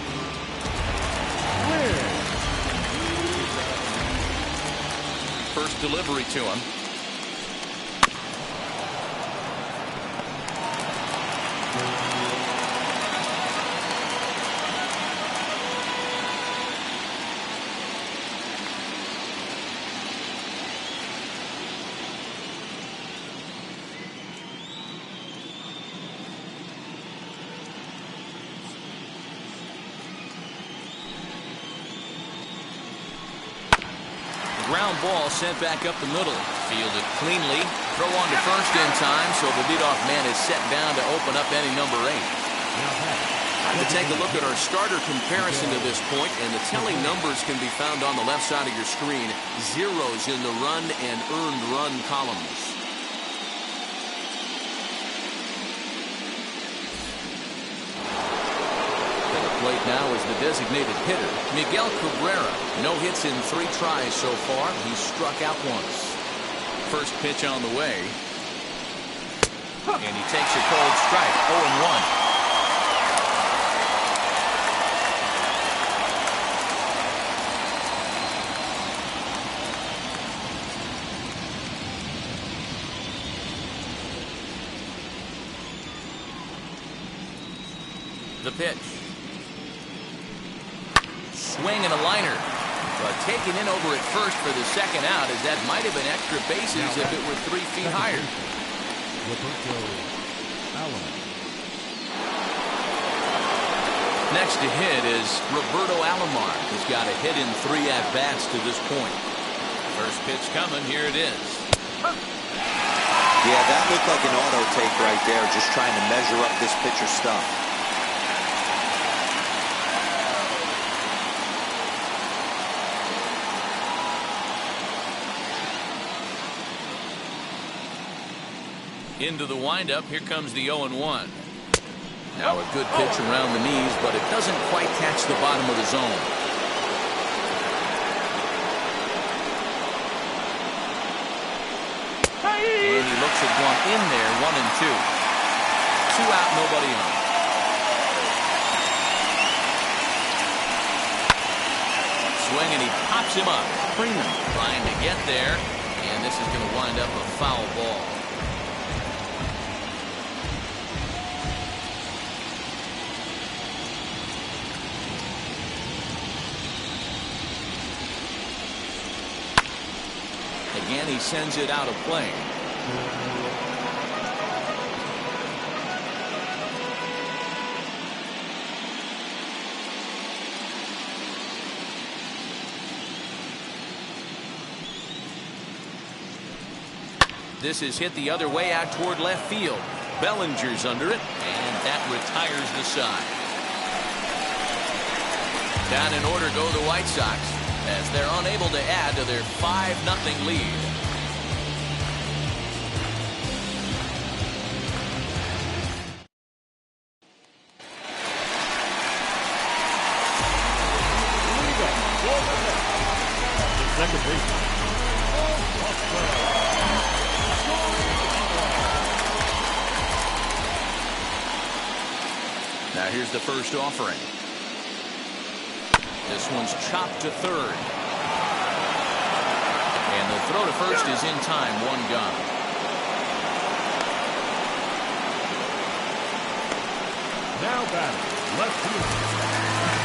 Lynn. First delivery to him. Ground ball sent back up the middle. Fielded cleanly. Throw on to first in time, so the leadoff man is set down to open up inning number 8. Time to take a look at our starter comparison to this point, and the telling numbers can be found on the left side of your screen. Zeros in the run and earned run columns. Plate now is the designated hitter, Miguel Cabrera. No hits in 3 tries so far. He's struck out once. First pitch on the way. And he takes a cold strike. 0-1. The pitch. Swing and a liner, but taken in over at first for the second out, as that might have been extra bases if it were 3 feet higher. Next to hit is Roberto Alomar, who's got a hit in 3 at-bats to this point. First pitch coming, here it is. Yeah, that looked like an auto take right there, just trying to measure up this pitcher's stuff. Into the windup, here comes the 0-1. Now a good pitch around the knees, but it doesn't quite catch the bottom of the zone. And he looks at one in there, 1-2. 2 out, nobody on. Swing, and he pops him up. Freeman trying to get there, and this is going to wind up a foul ball. Again, he sends it out of play. This is hit the other way out toward left field. Bellinger's under it, and that retires the side. Down in order go the White Sox, as they're unable to add to their 5-0 lead. Second baseman. Now here's the first offering. This one's chopped to third. And the throw to first is in time, 1 gone. Now batting, left field.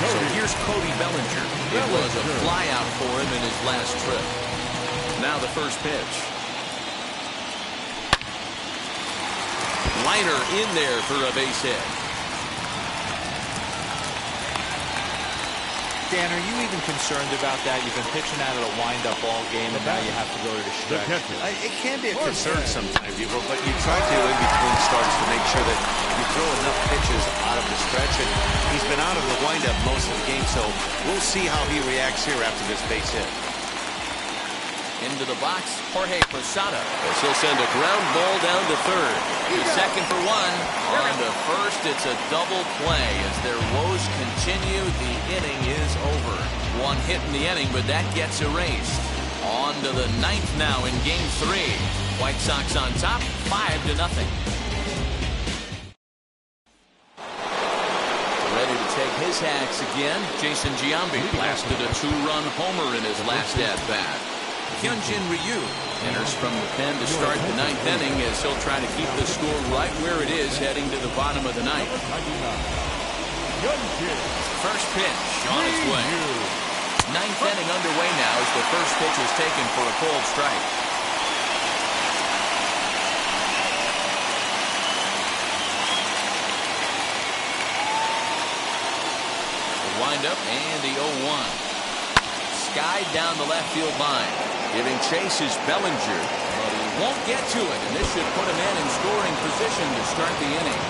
So here's Cody Bellinger. It was a flyout for him in his last trip. Now the first pitch. Liner in there for a base hit. Dan, are you even concerned about that? You've been pitching out of a wind-up all game, and now you have to go to the stretch. It can be a concern sometimes, but you try to, in between starts, to make sure that you throw enough pitches out of the stretch. And he's been out of the wind-up most of the game, so we'll see how he reacts here after this base hit. Into the box, Jorge Posada, as he'll send a ground ball down to third. The second for 1. On to first, it's a double play. As their woes continue, the inning is over. 1 hit in the inning, but that gets erased. On to the 9th now in Game 3. White Sox on top, 5-0. Ready to take his hacks again. Jason Giambi blasted a 2-run homer in his last at-bat. Hyunjin Ryu enters from the pen to start the 9th inning, as he'll try to keep the score right where it is heading to the bottom of the 9th. First pitch on its way. 9th inning underway now as the first pitch is taken for a cold strike. The windup and the 0-1. Skied down the left field line. Giving chase is Bellinger, but he won't get to it, and this should put him in scoring position to start the inning.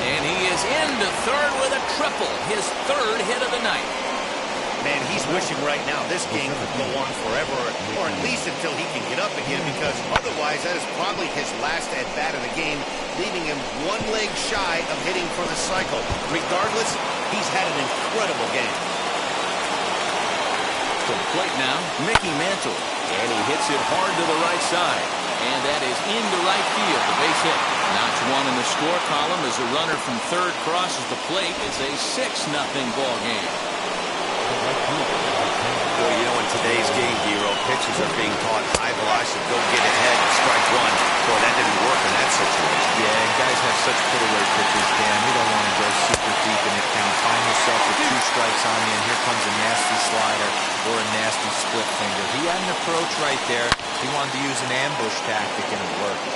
And he is into third with a triple, his 3rd hit of the night. Man, he's wishing right now this game could go on forever, or at least until he can get up again, because otherwise that is probably his last at-bat of the game, leaving him 1 leg shy of hitting for the cycle. Regardless, he's had an incredible game. To the plate now, Mickey Mantle, and he hits it hard to the right side, and that is into right field, the base hit. Notch 1 in the score column as a runner from third crosses the plate. It's a 6-0 ball game. Well, you know, in today's game, Hero, pitchers are being taught high velocity, go get ahead, strike 1. Boy, that didn't work in that situation. Yeah, and guys have such put-away pitches, Dan. You don't want to go super deep in the count. Find yourself with 2 strikes on you, and here comes a nasty slider or a nasty split finger. He had an approach right there. He wanted to use an ambush tactic, and it worked.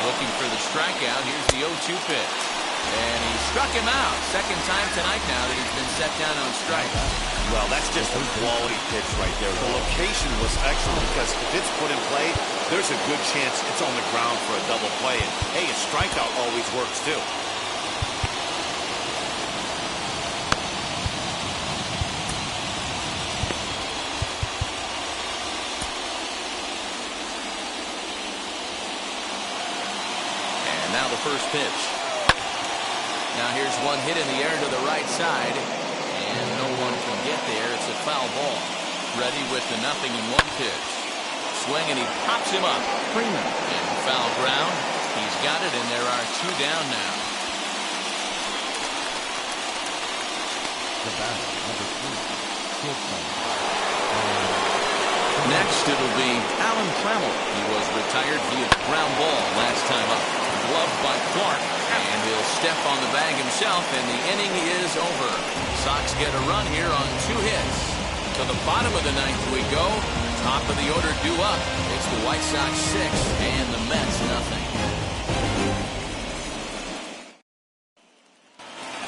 Looking for the strikeout. Here's the 0-2 pitch. And he struck him out. 2nd time tonight now that he's been set down on strikes. Well, that's just a quality pitch right there. The location was excellent because if it's put in play, there's a good chance it's on the ground for a double play. And, hey, a strikeout always works, too. And now the first pitch. Now here's 1 hit in the air to the right side, and no one can get there. It's a foul ball. ready with the 0-1 pitch. Swing, and he pops him up. Freeman in foul ground. He's got it, and there are 2 down now. The batter, number 3, shortstop. Next, it'll be Alan Trammell. He was retired via ground ball last time up. Gloved by Clark, and he'll step on the bag himself, and the inning is over. Sox get a run here on 2 hits. To the bottom of the 9th we go. Top of the order due up. It's the White Sox 6 and the Mets 0.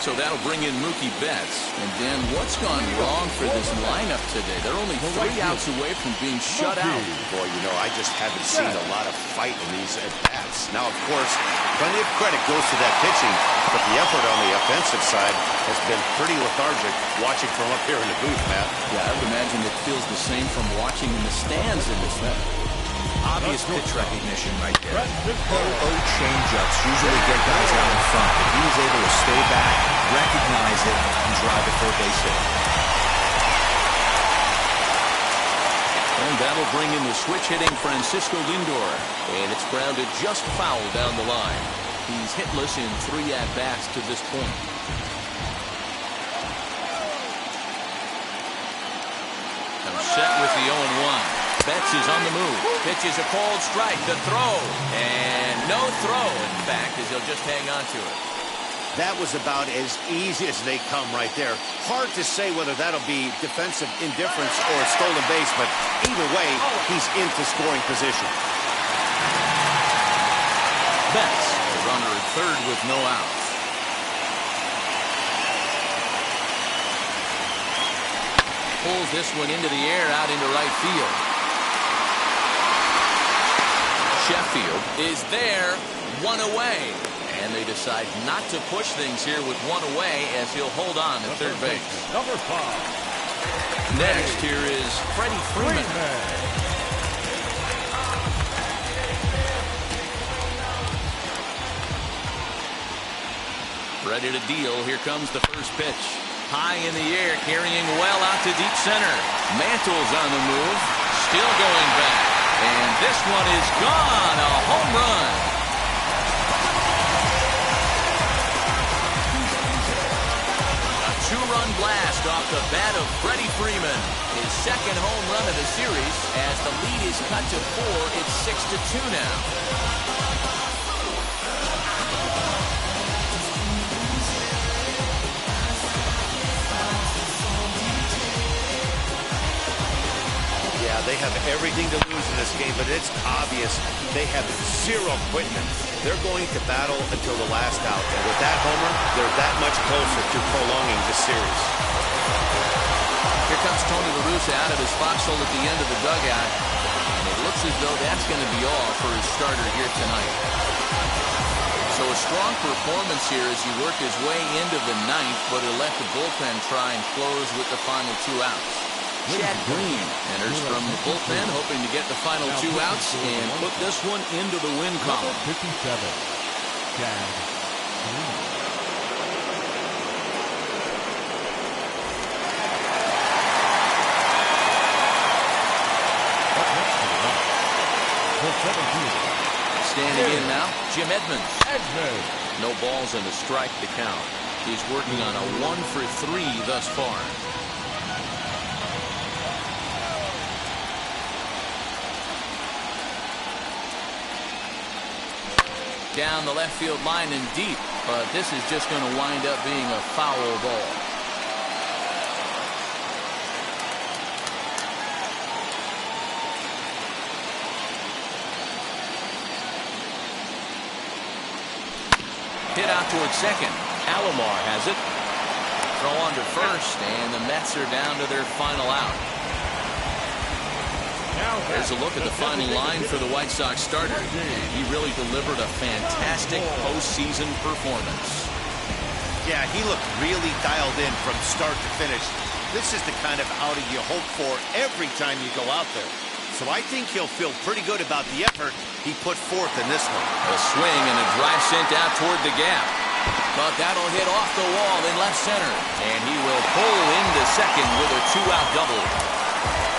So that'll bring in Mookie Betts. And then what's gone wrong for this lineup today? They're only 3 outs away from being shut out. Boy, you know, I just haven't seen a lot of fight in these at-bats. Now, of course, plenty of credit goes to that pitching, but the effort on the offensive side has been pretty lethargic watching from up here in the booth, Matt. Yeah, I would imagine it feels the same from watching in the stands in this one. Obvious pitch recognition right there. Low changeups usually get guys out in front, but he was able to stay back, recognize it, and drive it for a base hit. And that'll bring in the switch-hitting Francisco Lindor. And it's grounded just foul down the line. He's hitless in 3 at-bats to this point. I'm set with the 0-1. Betts is on the move. Pitches a cold strike. The throw. And no throw, in fact, as he'll just hang on to it. That was about as easy as they come right there. Hard to say whether that'll be defensive indifference or a stolen base, but either way, he's into scoring position. Betts, the runner at third with no outs. Pulls this one into the air out into right field. Sheffield is there, 1 away. And they decide not to push things here with 1 away as he'll hold on at third base. Number 5. Next, here is Freddie Freeman. Ready to deal. Here comes the first pitch. High in the air, carrying well out to deep center. Mantle's on the move, still going back. And this one is gone, a home run. A 2-run blast off the bat of Freddie Freeman. His second home run of the series as the lead is cut to 4. It's 6-2 now. They have everything to lose in this game, but it's obvious they have zero quitment. They're going to battle until the last out. And with that homer, they're that much closer to prolonging this series. Here comes Tony La Russa out of his foxhole at the end of the dugout. And it looks as though that's going to be all for his starter here tonight. So a strong performance here as he worked his way into the 9th, but he'll let the bullpen try and close with the final 2 outs. Chad Green enters from the bullpen, hoping to get the final 2 outs and put this one into the win column. 57. Chad Green. Standing in now, Jim Edmonds. No balls and a strike to count. He's working on a 1 for 3 thus far. Down the left field line and deep, but this is just going to wind up being a foul ball. Hit out towards second. Alomar has it. Throw on to first, and the Mets are down to their final out. There's a look at the final line for the White Sox starter. And he really delivered a fantastic postseason performance. Yeah, he looked really dialed in from start to finish. This is the kind of outing you hope for every time you go out there. So I think he'll feel pretty good about the effort he put forth in this one. A swing and a drive sent out toward the gap. But that'll hit off the wall in left center. And he will pull into second with a 2-out double.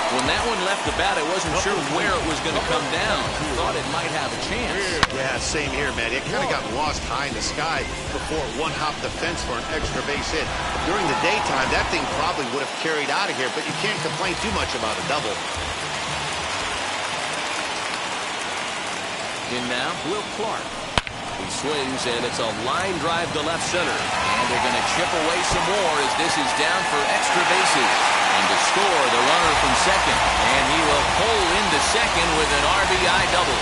When that one left the bat, I wasn't sure where it was going to come down. Thought it might have a chance. Yeah, same here, man. It kind of got lost high in the sky before it one-hopped the fence for an extra base hit. During the daytime, that thing probably would have carried out of here, but you can't complain too much about a double. In now, Will Clark. He swings, and it's a line drive to left center. And they're going to chip away some more as this is down for extra bases. And to score, the runner from second. And he will pull into second with an RBI double.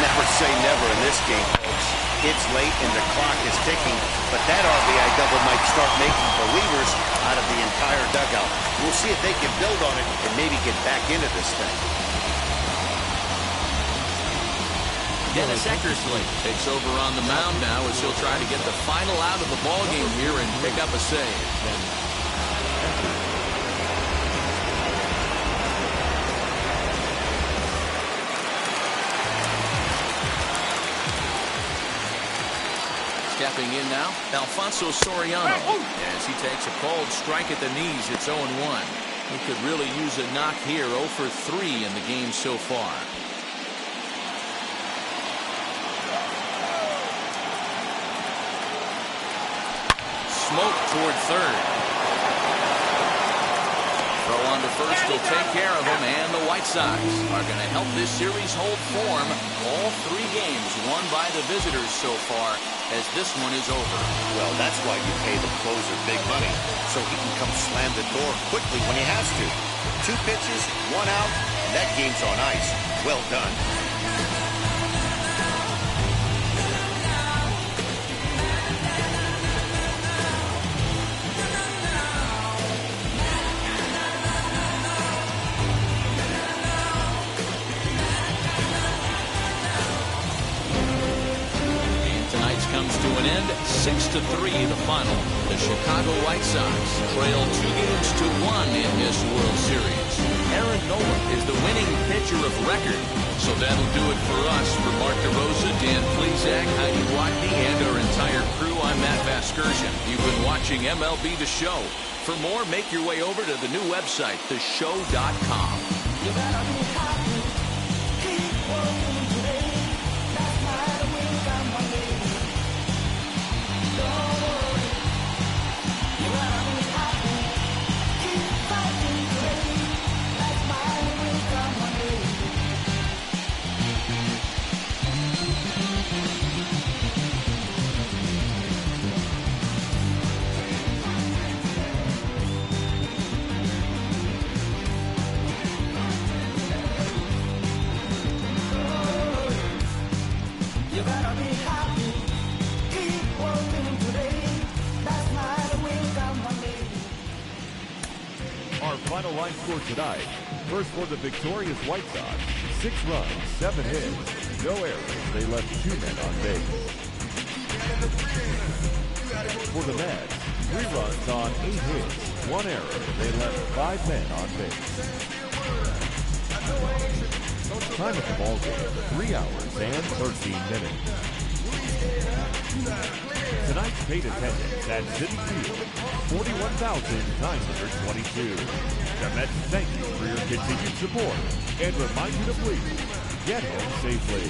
Never say never in this game, folks. It's late and the clock is ticking, but that RBI double might start making believers out of the entire dugout. We'll see if they can build on it and maybe get back into this thing. Dennis Eckersley takes over on the mound now as he'll try to get the final out of the ballgame here and pick up a save. Stepping in now, Alfonso Soriano. As he takes a cold strike at the knees, it's 0-1. He could really use a knock here, 0 for 3 in the game so far. Smoke toward third. Throw on to first will take care of him, and the White Sox are going to help this series hold form. All 3 games won by the visitors so far, as this one is over. Well, that's why you pay the closer big money, so he can come slam the door quickly when he has to. 2 pitches, 1 out, and that game's on ice. Well done. Comes to an end, 6-3 the final. The Chicago White Sox trail 2-1 in this World Series. Aaron Nola is the winning pitcher of record. So that'll do it for us. For Mark DeRosa, Dan Plesac, Heidi Watney, and our entire crew, I'm Matt Vasgersian. You've been watching MLB The Show. For more, make your way over to the new website, theshow.com. You better be happy. Keep working today. That's why the win come one day. Final line score tonight. First for the victorious White Sox, 6 runs, 7 hits, no errors. They left 2 men on base. For the Mets, 3 runs on 8 hits, 1 error. They left 5 men on base. Time of the ball game, 3 hours and 13 minutes. Tonight's paid attendance at Citifield, 41,922. The Mets thank you for your continued support and remind you to please get home safely.